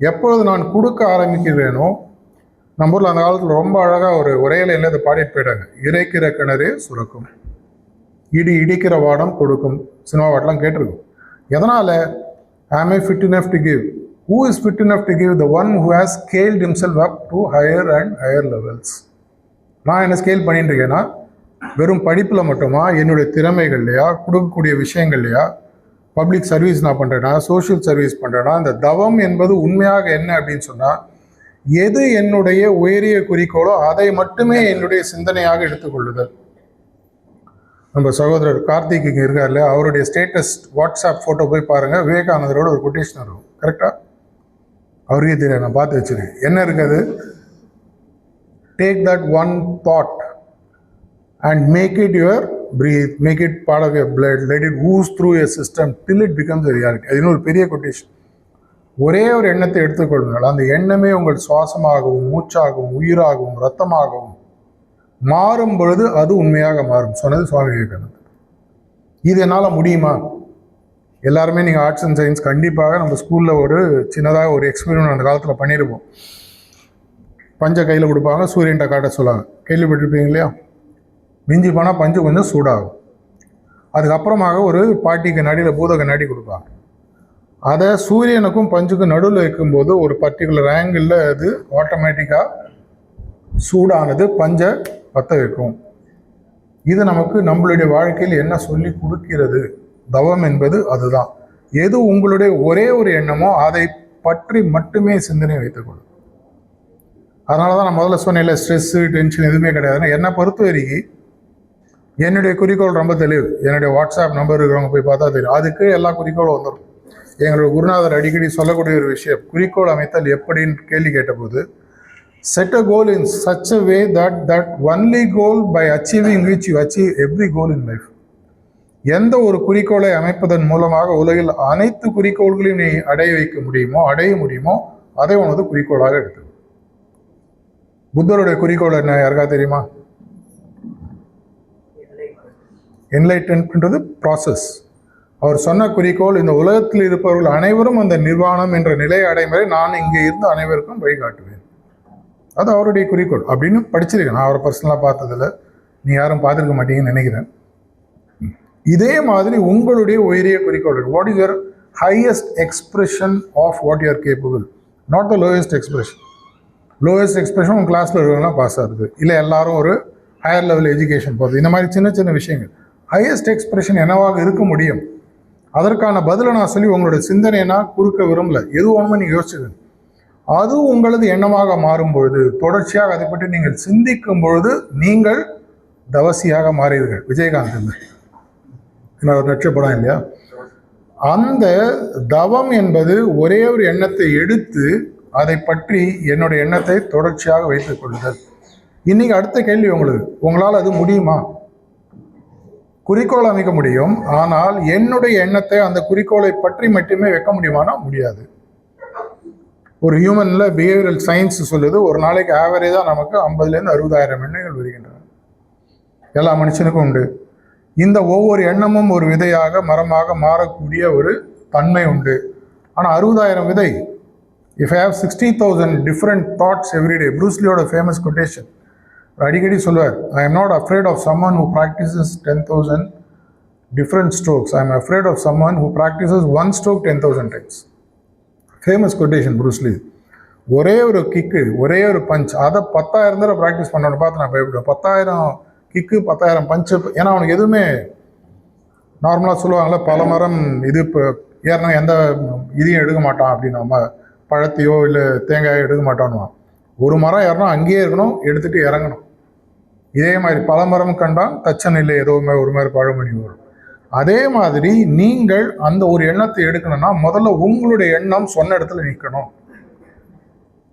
Speaker 1: எப்பொழுது நான் கொடுக்க ஆரம்பிக்கிறேனோ, நம்ம ஊரில் அந்த காலத்தில் ரொம்ப அழகாக ஒரு உரையில இதை பாடிட்டு போயிட்டாங்க, இறைக்கிற கிணறே சுரக்கும், இடி இடிக்கிற வாடம் கொடுக்கும். சினிமா பாட்டெலாம் கேட்டிருக்கும். எதனால்? am I fit enough to give? Who is fit enough to give? The one who has scaled himself up to higher and higher levels. நான் என்ன ஸ்கேல் பண்ணிட்டு இருக்கேன்னா, வெறும் படிப்பில் மட்டுமா, என்னுடைய திறமைகள்லையா, கொடுக்கக்கூடிய விஷயங்கள்லையா, பப்ளிக் சர்வீஸ் நான் பண்ணுறேன்னா, சோஷியல் சர்வீஸ் பண்ணுறேன்னா, இந்த தவம் என்பது உண்மையாக என்ன அப்படின்னு சொன்னால், எது என்னுடைய உயரிய குறிக்கோளோ அதை மட்டுமே என்னுடைய சிந்தனையாக எடுத்துக்கொள்ளுதல். நம்ம சகோதரர் கார்த்திக் இங்கே இருக்கார்ல, அவருடைய ஸ்டேட்டஸ் வாட்ஸ்அப் ஃபோட்டோ போய் பாருங்கள், விவேகானந்தரோட ஒரு கொட்டேஷன் இருக்கும். கரெக்டாக அவருக்கே தெரியாது, நான் பார்த்து வச்சுருக்கேன். என்ன இருக்காது? Take that one thought and make it your breathe, make it part of your blood, let it ooze through your system till it becomes a reality. அது இன்னொரு பெரிய கொட்டேஷன். ஒரே ஒரு எண்ணத்தை எடுத்துக்கொள்ளுங்கள், அந்த எண்ணமே உங்கள் சுவாசமாகவும் மூச்சாகவும் உயிராகவும் ரத்தமாகவும் மாறும் பொழுது அது உண்மையாக மாறும். சொன்னது சுவாமி விவேகானந்தர். இது என்னால் முடியுமா? எல்லாருமே நீங்கள் ஆர்ட்ஸ் அண்ட் சயின்ஸ் கண்டிப்பாக நம்ம ஸ்கூலில் ஒரு சின்னதாக ஒரு எக்ஸ்பெரிமெண்ட் அந்த காலத்தில் பண்ணியிருப்போம். பஞ்சை கையில் கொடுப்பாங்க, சூரியன்ட்ட காட்ட சொல்லுவாங்க, கேள்விப்பட்டிருப்பீங்க இல்லையா? மிஞ்சி போனால் பஞ்சு கொஞ்சம் சூடாகும். அதுக்கப்புறமாக ஒரு பாட்டி கண்ணாடியில் பூத கண்ணாடி கொடுப்பாங்க. அதை சூரியனுக்கும் பஞ்சுக்கும் நடுவில் வைக்கும்போது ஒரு பர்டிகுலர் ஆங்கிளில் அது ஆட்டோமேட்டிக்காக சூடானது பஞ்சை பற்ற வைக்கும். இது நமக்கு நம்மளுடைய வாழ்க்கையில் என்ன சொல்லி கொடுக்கிறது? தவம் என்பது அதுதான். எது உங்களுடைய ஒரே ஒரு எண்ணமோ அதை பற்றி மட்டுமே சிந்தனை வைத்துக்கொள்ளும். அதனால தான் நான் முதல்ல சொன்னேன், இல்லை ஸ்ட்ரெஸ்ஸு டென்ஷன் எதுவுமே கிடையாதுன்னு. என்னை பொறுத்த வரைக்கும் என்னுடைய குறிக்கோள் ரொம்ப தெளிவு. என்னுடைய வாட்ஸ்அப் நம்பர் இருக்கிறவங்க போய் பார்த்தா தெரியும், அதுக்கு எல்லா குறிக்கோளும் வந்துடும். எங்களுடைய குருநாதர் அடிக்கடி சொல்லக்கூடிய ஒரு விஷயம், குறிக்கோள் அமைத்தல் எப்படின்னு கேள்வி கேட்டபோது, set a goal in such a way that only goal by achieving which you achieve every goal in life. எந்த ஒரு குறிக்கோளை அமைப்பதன் மூலமாக உலகில் அனைத்து குறிக்கோள்களையும் நீ அடைய முடியுமோ அதை உனது குறிக்கோளாக எடுத்து. புத்தருடைய குறிக்கோள் என்ன யாருக்கா தெரியுமா? என்லைட்டன்மென்ட்ன்றது ப்ராசஸ். அவர் சொன்ன குறிக்கோள், இந்த உலகத்தில் இருப்பவர்கள் அனைவரும் அந்த நிர்வாணம் என்ற நிலையை அடையும் வரை நான் இங்கே இருந்து அனைவருக்கும் வழிகாட்டுவேன். அது அவருடைய குறிக்கோள் அப்படின்னு படிச்சிருக்கேன். நான் அவரை பர்சனலாக பார்த்ததில்ல, நீ யாரும் பார்த்துருக்க மாட்டீங்கன்னு நினைக்கிறேன். இதே மாதிரி உங்களுடைய உயரிய குறிக்கோள், what is your highest expression of what you are capable, not the lowest expression. Lowest expression உங்கள் கிளாஸில் இருக்கவங்களாம் பாஸ் ஆகுது, இல்லை எல்லாரும் ஒரு ஹையர் லெவல் எஜுகேஷன் போகுது, இந்த மாதிரி சின்ன சின்ன விஷயங்கள். ஹையஸ்ட் எக்ஸ்பிரஷன் என்னவாக இருக்க முடியும்? அதற்கான பதிலை நான் சொல்லி உங்களுடைய சிந்தனைனா குறுக்க விரும்பல, எது ஒன்றுமே நீங்கள் யோசிச்சுக்கணும். அது உங்களது எண்ணமாக மாறும் பொழுது, தொடர்ச்சியாக அதை பற்றி நீங்கள் சிந்திக்கும் பொழுது நீங்கள் தவசியாக மாறீர்கள். விஜயகாந்த் என்ன ஒரு நட்சப்படம் இல்லையா? அந்த தவம் என்பது ஒரே ஒரு எண்ணத்தை எடுத்து அதை பற்றி என்னுடைய எண்ணத்தை தொடர்ச்சியாக வைத்துக் கொள்ளுதல். இன்னைக்கு அடுத்த கேள்வி உங்களுக்கு, உங்களால் அது முடியுமா? குறிக்கோள் அமைக்க முடியும், ஆனால் என்னுடைய எண்ணத்தை அந்த குறிக்கோளை பற்றி மட்டுமே வைக்க முடியுமானா முடியாது. ஒரு ஹியூமனில் பிஹேவியரல் சயின்ஸ் சொல்லுது, ஒரு நாளைக்கு ஆவரேஜாக நமக்கு 50,000 to 60,000 எண்ணங்கள் வருகின்றன. எல்லா மனுஷனுக்கும் உண்டு. இந்த ஒவ்வொரு எண்ணமும் ஒரு விதையாக மரமாக மாறக்கூடிய ஒரு தன்மை உண்டு. ஆனால் 60,000 விதை, if I have 60,000 different thoughts everyday. ப்ரூஸ்லியோட ஃபேமஸ் கொட்டேஷன் அடிக்கடி சொல்வார், I am not afraid of someone who practises 10,000 different strokes, I am afraid of someone who practises 1 stroke 10,000 times. Famous quotation Bruce Lee. ஒரே ஒரு கிக்கு, ஒரே ஒரு punch, அதை 10,000 தடவை practice பண்ணோன்னு பார்த்து நான் பயப்படுவேன். 10,000 கிக்கு, 10,000 பஞ்சு. ஏன்னா அவனுக்கு எதுவுமே நார்மலாக சொல்லுவாங்கள்ல, பல மரம் இது இப்போ ஏறினா எந்த இதையும் எடுக்க மாட்டான் அப்படின்னு, நம்ம பழத்தையோ இல்லை தேங்காயோ எடுக்க மாட்டான்னுவான். ஒரு மரம் ஏறினா அங்கேயே இருக்கணும், எடுத்துகிட்டு இறங்கணும். இதே மாதிரி பல மரம் கண்டால் தச்சன் இல்லை, ஏதோ ஒரு மாதிரி பழமொழி வரும். அதே மாதிரி நீங்கள் அந்த ஒரு எண்ணத்தை எடுக்கணும்னா முதல்ல உங்களுடைய எண்ணம் சொன்ன இடத்துல நிற்கணும்.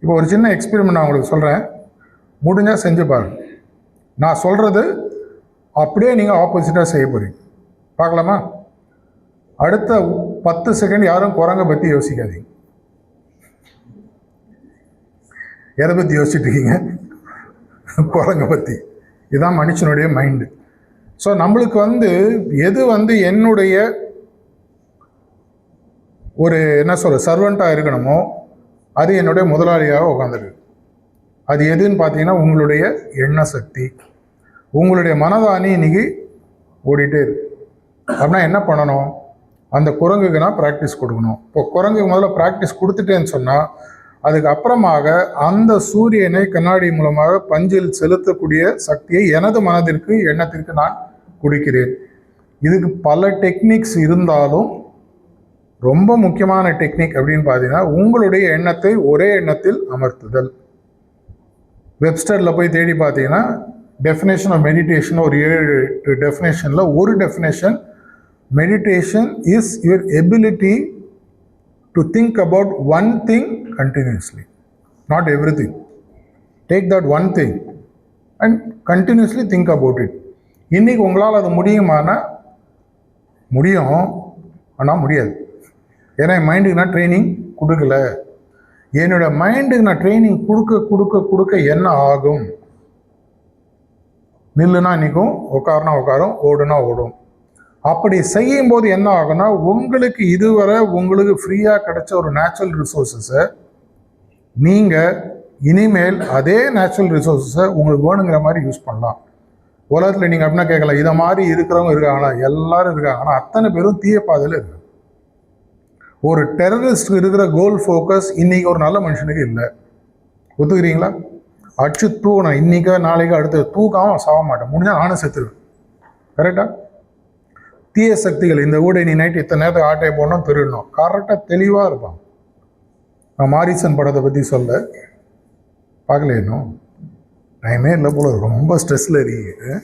Speaker 1: இப்போ ஒரு சின்ன எக்ஸ்பெரிமெண்ட் நான் உங்களுக்கு சொல்கிறேன், முடிஞ்சால் செஞ்சு பாருங்க. நான் சொல்கிறது அப்படியே நீங்கள் ஆப்போசிட்டாக செய்ய போகிறீங்க. பார்க்கலாமா? அடுத்த 10 செகண்ட் யாரும் குரங்கை பற்றி யோசிக்காதீங்க. எதை பற்றி யோசிச்சுட்டு இருக்கீங்க? குரங்கை பற்றி. இதுதான் மனுஷனுடைய மைண்டு. ஸோ நம்மளுக்கு எது என்னுடைய ஒரு என்ன சொல்ற சர்வெண்ட்டாக இருக்கணுமோ அது என்னுடைய முதலாளியாக உட்காந்துருக்கு. அது எதுன்னு பார்த்தீங்கன்னா உங்களுடைய எண்ண சக்தி, உங்களுடைய மனதானி இன்னைக்கு ஓடிட்டே இருக்கு. அப்படின்னா என்ன பண்ணணும்? அந்த குரங்குக்கு நான் ப்ராக்டிஸ் கொடுக்கணும். இப்போ குரங்குக்கு முதல்ல ப்ராக்டிஸ் கொடுத்துட்டேன்னு சொன்னால் அதுக்கு அப்புறமாக அந்த சூரியனை கண்ணாடி மூலமாக பஞ்சில் செலுத்தக்கூடிய சக்தியை எனது மனதிற்கு எண்ணத்திற்கு நான் கொடுக்கிறேன். இதுக்கு பல டெக்னிக்ஸ் இருந்தாலும் ரொம்ப முக்கியமான டெக்னிக் அப்படின்னு பார்த்தீங்கன்னா உங்களுடைய எண்ணத்தை ஒரே எண்ணத்தில் அமர்த்துதல். வெப்ஸ்டரில் போய் தேடி பார்த்தீங்கன்னா டெஃபினேஷன் ஆஃப் மெடிடேஷன் ஒரு 7 டெஃபினேஷனில் ஒரு definition, meditation is your ability to think about one thing continuously, not everything. Take that one thing and continuously think about it. இன்னைக்கு உங்களால் அது முடியுமானா முடியும், ஆனால் முடியாது. ஏன்னா என் மைண்டுக்கு நான் ட்ரைனிங் கொடுக்கல. என்னோட மைண்டுக்கு நான் ட்ரைனிங் கொடுக்க கொடுக்க கொடுக்க என்ன ஆகும்? நில்லுனா நிற்கும், உட்காருனா உட்காரும், ஓடுனா ஓடும். அப்படி செய்யும் போது என்ன ஆகும்னா உங்களுக்கு இதுவரை உங்களுக்கு ஃப்ரீயாக கிடைச்ச ஒரு நேச்சுரல் ரிசோர்ஸஸை நீங்கள் இனிமேல் அதே நேச்சுரல் ரிசோர்ஸஸை உங்களுக்கு வேணுங்கிற மாதிரி யூஸ் பண்ணலாம். உலகத்தில் நீங்கள் அப்படின்னா கேட்கலாம், இதை மாதிரி இருக்கிறவங்க இருக்காங்களா? எல்லாரும் இருக்காங்க. ஆனால் அத்தனை பேரும் தீய பாதையில் இருக்கு. ஒரு டெரரிஸ்ட் இருக்கிற கோல் ஃபோக்கஸ் இன்னைக்கு ஒரு நல்ல மனுஷனுக்கு இல்லை. ஒத்துக்கிறீங்களா? அடிச்சு தூக்கணும், இன்னைக்கோ நாளைக்கோ அடுத்து தூக்காமல் சாக மாட்டேன், முடிஞ்சால் நானும் செத்துருவேன். கரெக்டாக? தீய சக்திகள் இந்த ஊடை நீ நைட்டு இத்தனை நேரத்துக்கு ஆட்டையை போடணும், திருடணும், கரெக்டாக தெளிவாக இருப்பான். நான் மாரிசன் படத்தை பற்றி சொல்ல பார்க்கல, இன்னும் டைமே இல்லை போல, ரொம்ப ஸ்ட்ரெஸ்ஸில் இருக்கு.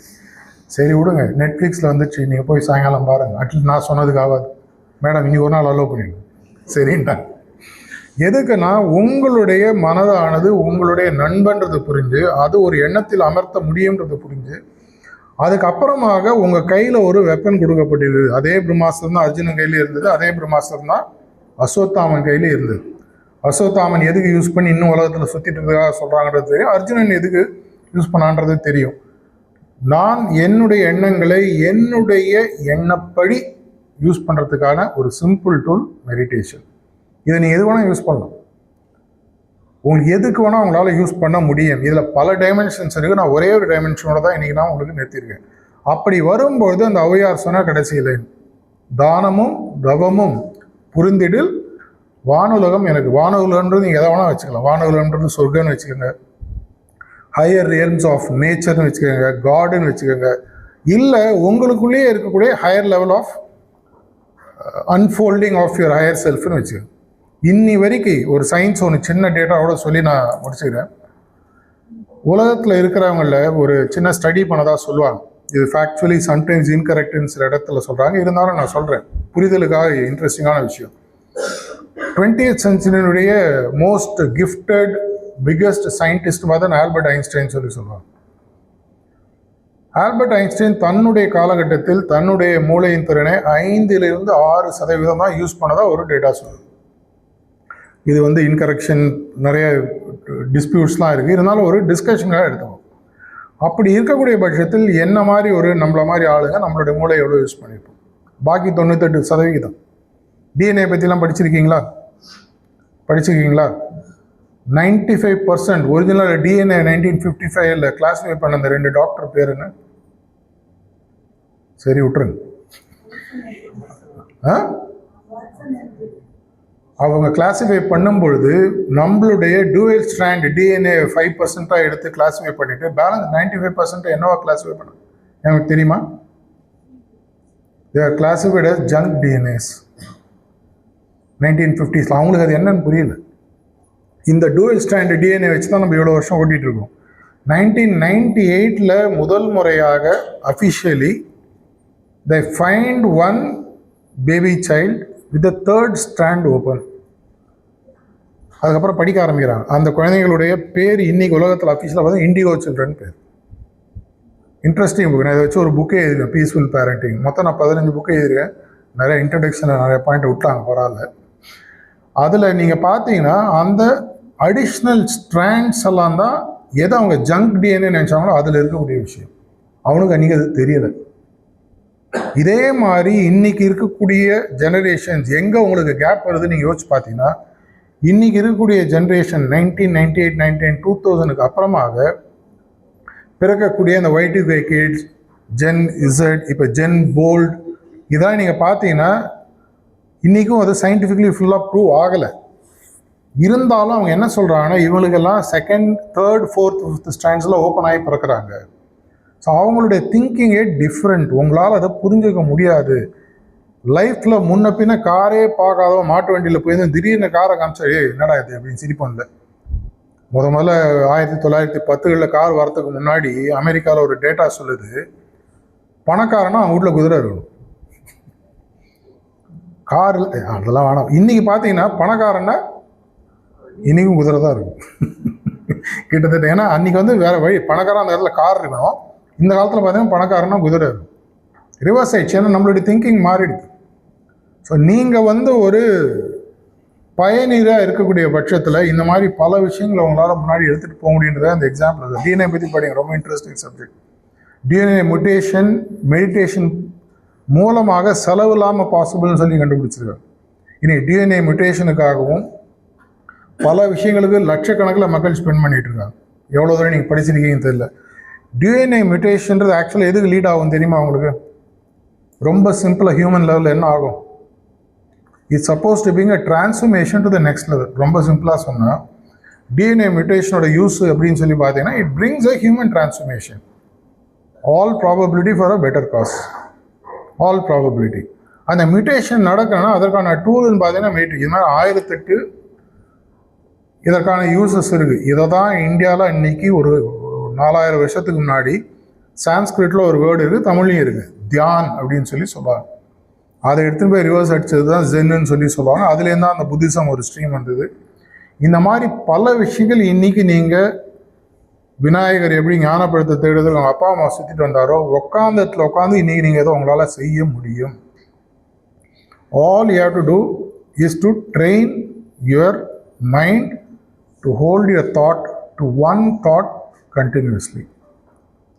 Speaker 1: சரி விடுங்க, நெட்ஃப்ளிக்ஸில் வந்துச்சு, நீங்கள் போய் சாயங்காலம் பாருங்கள். அட்லீஸ்ட் நான் சொன்னதுக்கு ஆகாது மேடம், இனி ஒரு நாள் அலோவ் பண்ணிடுங்க சரின்ட்டாங்க. எதுக்குன்னா உங்களுடைய மனதானது உங்களுடைய நண்பன்றது புரிஞ்சு அது ஒரு எண்ணத்தில் அமர்த்த முடியுன்றது புரிஞ்சு அதுக்கப்புறமாக உங்கள் கையில் ஒரு வெப்பன் கொடுக்கப்பட்டிருந்தது. அதே பிரம்மாஸ்திரம் தான் அர்ஜுனன் கையில் இருந்தது, அதே பிரம்மாஸ்திரம் தான் அஸ்வத்தாமன் கையில் இருந்தது. அஸ்வத்தாமன் எதுக்கு யூஸ் பண்ணி இன்னும் உலகத்தில் சுற்றிட்டு இருக்கிறதாக சொல்கிறாங்கிறது தெரியும், அர்ஜுனன் எதுக்கு யூஸ் பண்ணான்றது தெரியும். நான் என்னுடைய எண்ணங்களை என்னுடைய எண்ணப்படி யூஸ் பண்ணுறதுக்கான ஒரு சிம்பிள் டூல் மெடிடேஷன். இதை நீங்கள் எது வேணால் யூஸ் பண்ணலாம், உங்களுக்கு எதுக்கு வேணால் உங்களால் யூஸ் பண்ண முடியும். இதில் பல டைமென்ஷன்ஸ் இருக்குது. நான் ஒரே ஒரு டைமென்ஷனோட தான் இன்றைக்கி நான் உங்களுக்கு நிறுத்தியிருக்கேன். அப்படி வரும்பொழுது அந்த ஔவையார் சொன்னால் கடைசியில் தானமும் தவமும் புரிந்திடில் வானுலகம் எனக்கு. வானுலகன்றது நீங்கள் எதை வேணால் வச்சுக்கலாம். வானுலகன்றது சொர்க்கம்னு வச்சுக்கோங்க, ஹையர் ரியல்ம்ஸ் ஆஃப் நேச்சர்னு வச்சுக்கோங்க, காடுன்னு வச்சுக்கோங்க, இல்லை உங்களுக்குள்ளேயே இருக்கக்கூடிய higher level of unfolding of your higher செல்ஃப்னு வச்சுக்கோங்க. இன்னி வரைக்கும் ஒரு சயின்ஸ் ஒன்று சின்ன டேட்டாவோட சொல்லி நான் முடிச்சுக்கிறேன். உலகத்தில் இருக்கிறவங்களில் ஒரு சின்ன ஸ்டடி பண்ணதாக சொல்லுவாங்க. இது ஃபேக்சுவலி சம்டைம்ஸ் இன்கரெக்ட்னு சில இடத்துல சொல்கிறாங்க, இருந்தாலும் நான் சொல்கிறேன் புரிதலுக்காக. இன்ட்ரெஸ்டிங்கான விஷயம், 20th சென்ச்சுரியினுடைய மோஸ்ட் கிஃப்டட் பிக்கஸ்ட் சயின்டிஸ்ட் பார்த்தா ஆல்பர்ட் ஐன்ஸ்டைன் சொல்லுவாங்க. ஆல்பர்ட் ஐன்ஸ்டைன் தன்னுடைய காலகட்டத்தில் தன்னுடைய மூளையின் திறனை 5-6% தான் யூஸ் பண்ணதாக ஒரு டேட்டா சொல்லுது. இது இன்கரெக்ஷன் நிறைய டிஸ்பியூட்ஸ்லாம் இருக்குது, இருந்தாலும் ஒரு டிஸ்கஷனாக எடுத்துக்கணும். அப்படி இருக்கக்கூடிய பட்சத்தில் என்ன மாதிரி ஒரு நம்மளை மாதிரி ஆளுங்க நம்மளுடைய மூளை எவ்வளோ யூஸ் பண்ணியிருப்போம்? பாக்கி 98% டிஎன்ஏ பற்றிலாம் படிச்சிருக்கீங்களா? 95% ஒரிஜினல் டிஎன்ஏ 1955 கிளாஸிஃபை பண்ண அந்த 2 டாக்டர் பேர் என்ன? சரி விட்டுருங்க. அவங்க கிளாஸிஃபை பண்ணும் பொழுது நம்மளுடைய டூயல் ஸ்ட்ராண்ட் டிஎன்ஏ 5% எடுத்து கிளாஸிஃபை பண்ணிட்டு பேலன்ஸ் 95% என்னவா கிளாஸிஃபை பண்ண எனக்கு தெரியுமா? they are classified as junk DNAs. 1950s அவங்களுக்கு அது என்னன்னு புரியல. இந்த டூயல் ஸ்ட்ராண்ட் டிஎன்ஏ வச்சு தான் நம்ம இவ்வளோ வருஷம் ஓட்டிகிட்டு இருக்கோம். 1998 முதல் முறையாக officially they find one baby child with the third strand open. அதுக்கப்புறம் படிக்க ஆரம்பிக்கிறாங்க. அந்த குழந்தைகளுடைய பேர் இன்னைக்கு உலகத்தில் அஃபீஷியலாக பார்த்தா இண்டிகோ சில்ட்ரன் பேர். Interesting book. நான் இதை வச்சு ஒரு புக்கே எழுதிருக்கேன், பீஸ்ஃபுல் பேரண்டிங். மொத்தம் நான் 15 புக்கு எழுதிருக்கேன். நிறைய இன்ட்ரடக்ஷனில் நிறைய பாயிண்ட் விட்டாங்க, பரவாயில்ல. அதில் நீங்கள் பார்த்தீங்கன்னா அந்த அடிஷ்னல் ஸ்ட்ராண்ட்ஸ் எல்லாம் தான் எதை அவங்க ஜங்க் டிஎன்ஏ நினச்சாங்களோ அதில் இருக்கக்கூடிய விஷயம். அவனுக்கு அன்றைக்கி அது தெரியலை. இதே மாதிரி இன்னைக்கு இருக்கக்கூடிய ஜெனரேஷன்ஸ் எங்கே உங்களுக்கு கேப் வருது நீங்கள் யோசிச்சு பார்த்தீங்கன்னா, இன்னைக்கு இருக்கக்கூடிய ஜென்ரேஷன் 1998, 2000க்கு அப்புறமாக பிறக்கக்கூடிய இந்த Y2K கிட்ஸ், ஜென் இசட், இப்போ ஜென் போல்ட், இதெல்லாம் நீங்கள் பார்த்தீங்கன்னா இன்றைக்கும் அது சயின்டிஃபிக்லி ஃபுல்லாக ப்ரூவ் ஆகலை. இருந்தாலும் அவங்க என்ன சொல்கிறாங்கன்னா, இவங்களுக்கெல்லாம் 2nd, 3rd, 4th, 5th ஸ்டாண்ட்ஸில் open ஆகி பிறக்கிறாங்க. ஸோ அவங்களுடைய திங்கிங்கே டிஃப்ரெண்ட். உங்களால் அதை புரிஞ்சுக்க முடியாது. லைஃப்பில் முன்ன பின்ன காரே பார்க்காதோ மாட்டு வண்டியில் போயிருந்தோம், திடீர்னு காரை காமிச்சா என்னடா இது அப்படின்னு சிரிப்போம்ல. முதல்ல 1910களில் கார் வரத்துக்கு முன்னாடி அமெரிக்காவில் ஒரு டேட்டா சொல்லுது, பணக்காரனா அவங்க வீட்டில் குதிரை இருக்கணும். கார் அதெல்லாம் வேணாம். இன்னைக்கு பார்த்தீங்கன்னா பணக்காரன்னா இன்னைக்கும் குதிரை தான் இருக்கும் கிட்டத்தட்ட. ஏன்னா அன்னைக்கு வந்து வேற வழி, பணக்காரன் அந்த இடத்துல கார் இருக்கணும். இந்த காலத்தில் பார்த்தீங்கன்னா பணக்காரனா குதிரை இருக்கும். ரிவர்ஸ் ஆயிடுச்சு. ஏன்னா நம்மளுடைய திங்கிங் மாறிடுது. ஸோ நீங்கள் வந்து ஒரு பயனீராக இருக்கக்கூடிய பட்சத்தில் இந்த மாதிரி பல விஷயங்களை உங்களால் முன்னாடி எடுத்துகிட்டு போக முடியுன்றத அந்த எக்ஸாம்பிள். டிஎன்ஏ பற்றி படிங்க, ரொம்ப இன்ட்ரெஸ்டிங் சப்ஜெக்ட். டிஎன்ஏ முட்டேஷன் மெடிடேஷன் மூலமாக செலவு இல்லாமல் பாசிபிள்னு சொல்லி கண்டுபிடிச்சிருக்காங்க. இனி டிஎன்ஏ முட்டேஷனுக்காகவும் பல விஷயங்களுக்கு லட்சக்கணக்கில் மக்கள் ஸ்பெண்ட் பண்ணிட்டு இருக்காங்க. எவ்வளோ தூரம் நீங்கள் படிச்சிருக்கீங்கன்னு தெரியல. டிஎன்ஏ மியூட்டேஷன்றது ஆக்சுவலாக எதுக்கு லீட் ஆகும் தெரியுமா உங்களுக்கு? ரொம்ப சிம்பிளாக ஹியூமன் லெவலில் என்ன ஆகும்? It's suppose to being a transformation to the next level. ரொம்ப சிம்பிளாக சொன்னால் டிஎன்ஏ மியூட்டேஷனோட யூஸ் அப்படின்னு சொல்லி பார்த்தீங்கன்னா, it brings a human transformation. All probability for a better cause. All probability. அந்த மியூட்டேஷன் நடக்கணும்னா அதற்கான டூல்னு பார்த்தீங்கன்னா இது மாதிரி 1008 இதற்கான யூசஸ் இருக்குது. இதை தான் இந்தியாவில் இன்னைக்கு ஒரு 4000 வருஷத்துக்கு முன்னாடி சான்ஸ்கிரிட்டில் ஒரு வேர்டு இருக்குது, தமிழ்லையும் இருக்குது, தியான் அப்படின்னு சொல்லி சொல்லுவாங்க. அதை எடுத்துன்னு போய் ரிவர்ஸ் அடிச்சது தான் ஜென்னு சொல்லி சொல்லுவாங்க. அதுலேருந்து தான் அந்த புத்திசம் ஒரு ஸ்ட்ரீம் வந்தது. இந்த மாதிரி பல விஷயங்கள் இன்னைக்கு நீங்கள் விநாயகர் எப்படி ஞானப்படுத்த தேடுதல் அவங்க அப்பா அம்மா சுற்றிட்டு வந்தாரோ, உட்காந்து இன்னைக்கு நீங்கள் ஏதோ உங்களால் செய்ய முடியும். All you have to do is to train your mind to hold your thought to one thought continuously.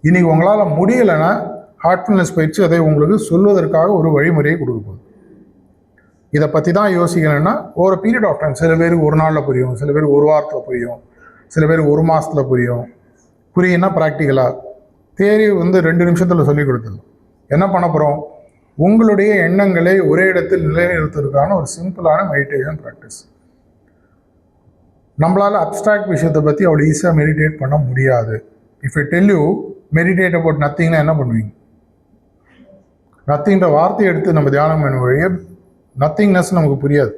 Speaker 1: இன்னைக்கு உங்களால் முடியலைன்னா ஹார்ட்ஃபுல்னஸ் பயிற்சி அதை உங்களுக்கு சொல்வதற்காக ஒரு வழிமுறையை கொடுக்க போகுது. இதை பற்றி தான் யோசிக்கணும்னா ஒரு பீரியட் ஆஃப் டைம். சில பேருக்கு ஒரு நாளில் புரியும், சில பேருக்கு ஒரு வாரத்தில் புரியும், சில பேருக்கு ஒரு மாதத்தில் புரியும். புரியுன்னா ப்ராக்டிக்கலாக. தேரி வந்து 2 நிமிஷத்தில் சொல்லி கொடுத்தது. என்ன பண்ண போகிறோம்? உங்களுடைய எண்ணங்களை ஒரே இடத்தில் நிலைநிறுத்துவதற்கான ஒரு சிம்பிளான மெடிடேஷன் ப்ராக்டிஸ். நம்மளால் அப்ட்ராக்ட் விஷயத்தை பற்றி அவ்வளோ ஈஸியாக மெடிடேட் பண்ண முடியாது. If I tell you meditate about நத்திங்னா என்ன பண்ணுவீங்க? நத்திங்கிற வார்த்தையை எடுத்து நம்ம தியானம் பண்ண வழியே நத்திங்னஸ் நமக்கு புரியாது.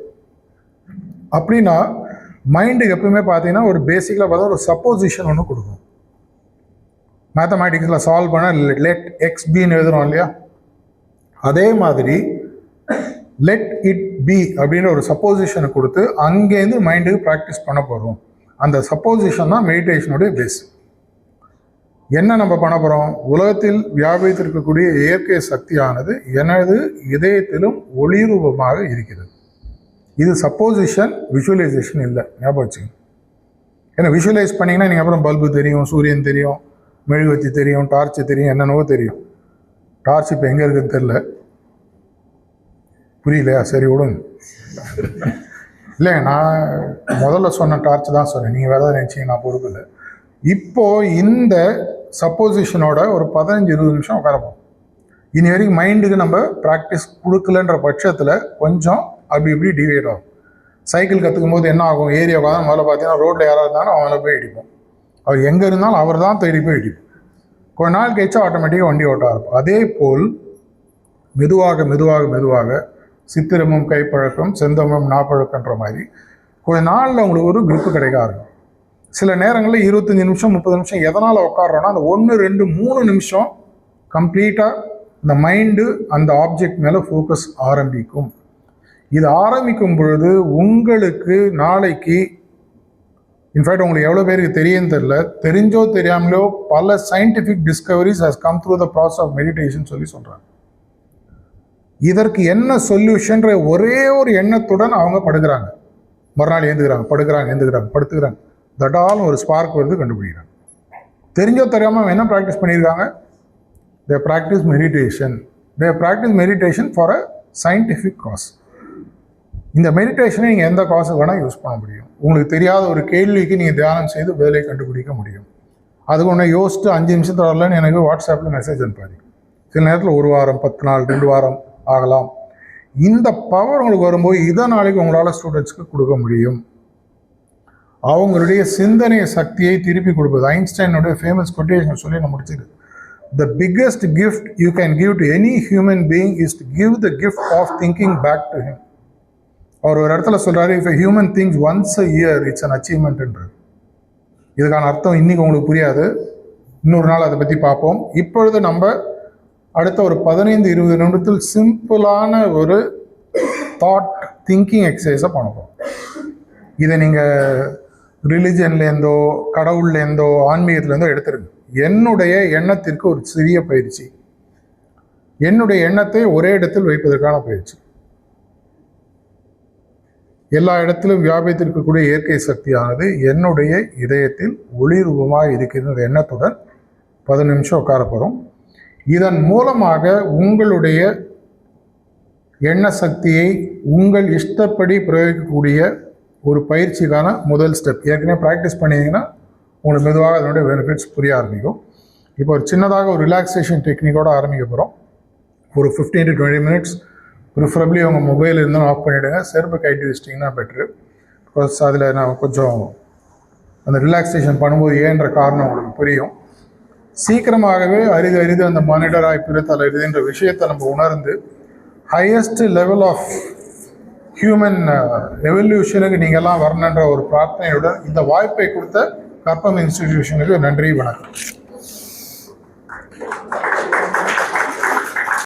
Speaker 1: அப்படின்னா மைண்டுக்கு எப்பவுமே பார்த்தீங்கன்னா ஒரு பேசிக்கலாக பார்த்தா ஒரு சப்போசிஷன் ஒன்று கொடுக்கும். மேத்தமேட்டிக்ஸில் சால்வ் பண்ண லெட் எக்ஸ் பின்னு எழுதுறோம் இல்லையா? அதே மாதிரி லெட் இட் பி அப்படின்ற ஒரு சப்போசிஷனை கொடுத்து அங்கேருந்து மைண்டுக்கு ப்ராக்டிஸ் பண்ண போகிறோம். அந்த சப்போசிஷன் தான் மெடிடேஷனுடைய பேஸ். என்ன நம்ம பண்ண போகிறோம்? உலகத்தில் வியாபித்திருக்கக்கூடிய இயற்கை சக்தியானது எனது இதயத்திலும் ஒளிரூபமாக இருக்கிறது. இது சப்போசிஷன், விஷுவலைசேஷன் இல்லை. ஞாபகம் வச்சுங்க. ஏன்னா விஷுவலைஸ் பண்ணிங்கன்னா நீங்கள் அப்புறம் பல்பு தெரியும், சூரியன் தெரியும், மெழுகுவத்தி தெரியும், டார்ச்சு தெரியும், என்னென்னவோ தெரியும். டார்ச் இப்போ எங்கே இருக்குதுன்னு தெரில. புரியலையா? சரி விடுங்க. இல்லைங்க, நான் முதல்ல சொன்ன டார்ச் தான் சொன்னேன். நீங்கள் வேறு ஏதாவது நினச்சிங்க, நான் பொறுப்பு இல்லை. இப்போது இந்த சப்போசிஷனோட ஒரு 15-20 நிமிஷம் உட்காரப்போம். இனி வரைக்கும் மைண்டுக்கு நம்ம ப்ராக்டிஸ் கொடுக்கலன்ற பட்சத்தில் கொஞ்சம் அப்படி இப்படி டிவைட் ஆகும். சைக்கிள் கற்றுக்கும் போது என்ன ஆகும்? ஏரியா உட்காந்து முதல்ல பார்த்தீங்கன்னா ரோட்டில் யாராக இருந்தாலும் அவங்கள போய் இடிப்போம். அவர் எங்கே இருந்தாலும் அவர் தான் தேடி போய் இடிப்போம். கொஞ்ச நாள் கழிச்சா ஆட்டோமேட்டிக்காக வண்டி ஓட்ட ஆரம்பிக்கும். அதே போல் மெதுவாக மெதுவாக மெதுவாக சித்திரமும் கைப்பழக்கம் செந்தமும் நாப்பழக்கன்ற மாதிரி கொஞ்ச நாளில் உங்களுக்கு ஒரு grip கிடைக்க ஆரம்பிக்கும். சில நேரங்களில் 25 நிமிஷம் 30 நிமிஷம் எதனால் உட்காடுறோன்னா அந்த 1, 2, 3 நிமிஷம் கம்ப்ளீட்டாக இந்த மைண்டு அந்த ஆப்ஜெக்ட் மேலே ஃபோக்கஸ் ஆரம்பிக்கும். இது ஆரம்பிக்கும் பொழுது உங்களுக்கு நாளைக்கு, இன்ஃபேக்ட் உங்களுக்கு எவ்வளோ பேருக்கு தெரியும் தெரியல, தெரிஞ்சோ தெரியாமலோ பல scientific discoveries has come through the process of meditation சொல்லி சொல்கிறாங்க. இதற்கு என்ன சொல்யூஷன்ற ஒரே ஒரு எண்ணத்துடன் அவங்க படுக்கிறாங்க, மறுநாள் ஏந்துக்கிறாங்க, படுக்கிறாங்க, ஏந்துக்கிறாங்க, படுத்துக்கிறாங்க, தடாலும் ஒரு ஸ்பார்க் வருது, கண்டுபிடிக்கிறாங்க. தெரிஞ்சோ தெரியாமல் என்ன ப்ராக்டிஸ் பண்ணியிருக்காங்க? they practice meditation. They practice meditation for a scientific cause. இந்த மெடிடேஷனை நீங்கள் எந்த காசுக்கு வேணால் யூஸ் பண்ண முடியும். உங்களுக்கு தெரியாத ஒரு கேள்விக்கு நீங்கள் தியானம் செய்து பதிலை கண்டுபிடிக்க முடியும். அதுக்கு ஒன்று யோசிச்சுட்டு 5 நிமிஷத்தில் வரலன்னு எனக்கு வாட்ஸ்அப்பில் மெசேஜ் அனுப்பாரு. சில நேரத்தில் 1 வாரம், 10 நாள், 2 வாரம் ஆகலாம். இந்த பவர் உங்களுக்கு வரும்போது இதை நாளைக்கு உங்களால் ஸ்டூடெண்ட்ஸ்க்கு கொடுக்க முடியும். அவங்களுடைய சிந்தனை சக்தியை திருப்பி கொடுப்பது. ஐன்ஸ்டைனுடைய ஃபேமஸ் கொட்டேஷன் சொல்லி நான் முடிச்சிருக்கு. The biggest gift you can give to any human being is to give the gift of thinking back to him. அவர் ஒரு இடத்துல சொல்றாரு, if a human thinks once a year it's an achievement என்றார். இதுக்கான அர்த்தம் இன்னைக்கு உங்களுக்கு புரியாது, இன்னொரு நாள் அதை பற்றி பார்ப்போம். இப்பொழுது நம்ம அடுத்த ஒரு 15-20 நிமிடத்தில் சிம்பிளான ஒரு தாட் திங்கிங் எக்ஸசைஸை பண்ணுவோம். இதை நீங்கள் ரிலிஜன்லேருந்தோ கடவுள்லேருந்தோ ஆன்மீகத்துலேருந்தோ எடுத்துருங்க. என்னுடைய எண்ணத்திற்கு ஒரு சிறிய பயிற்சி, என்னுடைய எண்ணத்தை ஒரே இடத்தில் வைப்பதற்கான பயிற்சி. எல்லா இடத்திலும் வியாபித்திருக்கக்கூடிய இயற்கை சக்தியானது என்னுடைய இதயத்தில் ஒளிரூபமாக இருக்கின்ற எண்ணத்துடன் 10 நிமிஷம் உட்கார போகிறோம். இதன் மூலமாக உங்களுடைய எண்ண சக்தியை உங்கள் இஷ்டப்படி பிரயோகிக்கக்கூடிய ஒரு பயிற்சிக்கான முதல் ஸ்டெப். ஏற்கனவே ப்ராக்டிஸ் பண்ணிங்கன்னா உங்களுக்கு மெதுவாக அதனுடைய பெனிஃபிட்ஸ் புரிய ஆரம்பிக்கும். இப்போ ஒரு சின்னதாக ஒரு ரிலாக்ஸேஷன் டெக்னிக்கோடு ஆரம்பிக்க போகிறோம். ஒரு 15 to 20 minutes, ப்ரிஃபரபிளி உங்கள் மொபைல் இருந்தாலும் ஆஃப் பண்ணிவிடுங்க. செருப்பு கைட்டு வச்சிட்டிங்கன்னா பெட்ரு. பிகாஸ் அதில் நான் கொஞ்சம் அந்த ரிலாக்ஸேஷன் பண்ணும்போது ஏன்ற காரணம் உங்களுக்கு புரியும். சீக்கிரமாகவே அரிது அந்த மானிட்டராக பிறத்தால் அரிதுன்ற விஷயத்தை நம்ம உணர்ந்து ஹையஸ்ட் லெவல் ஆஃப் ஹியூமன் எவல்யூஷனுக்கு நீங்கள்லாம் வரணுன்ற ஒரு பிரார்த்தனையுடன் இந்த வாய்ப்பை கொடுத்த கற்பம் இன்ஸ்டிடியூஷனுக்கு நன்றி, வணக்கம்.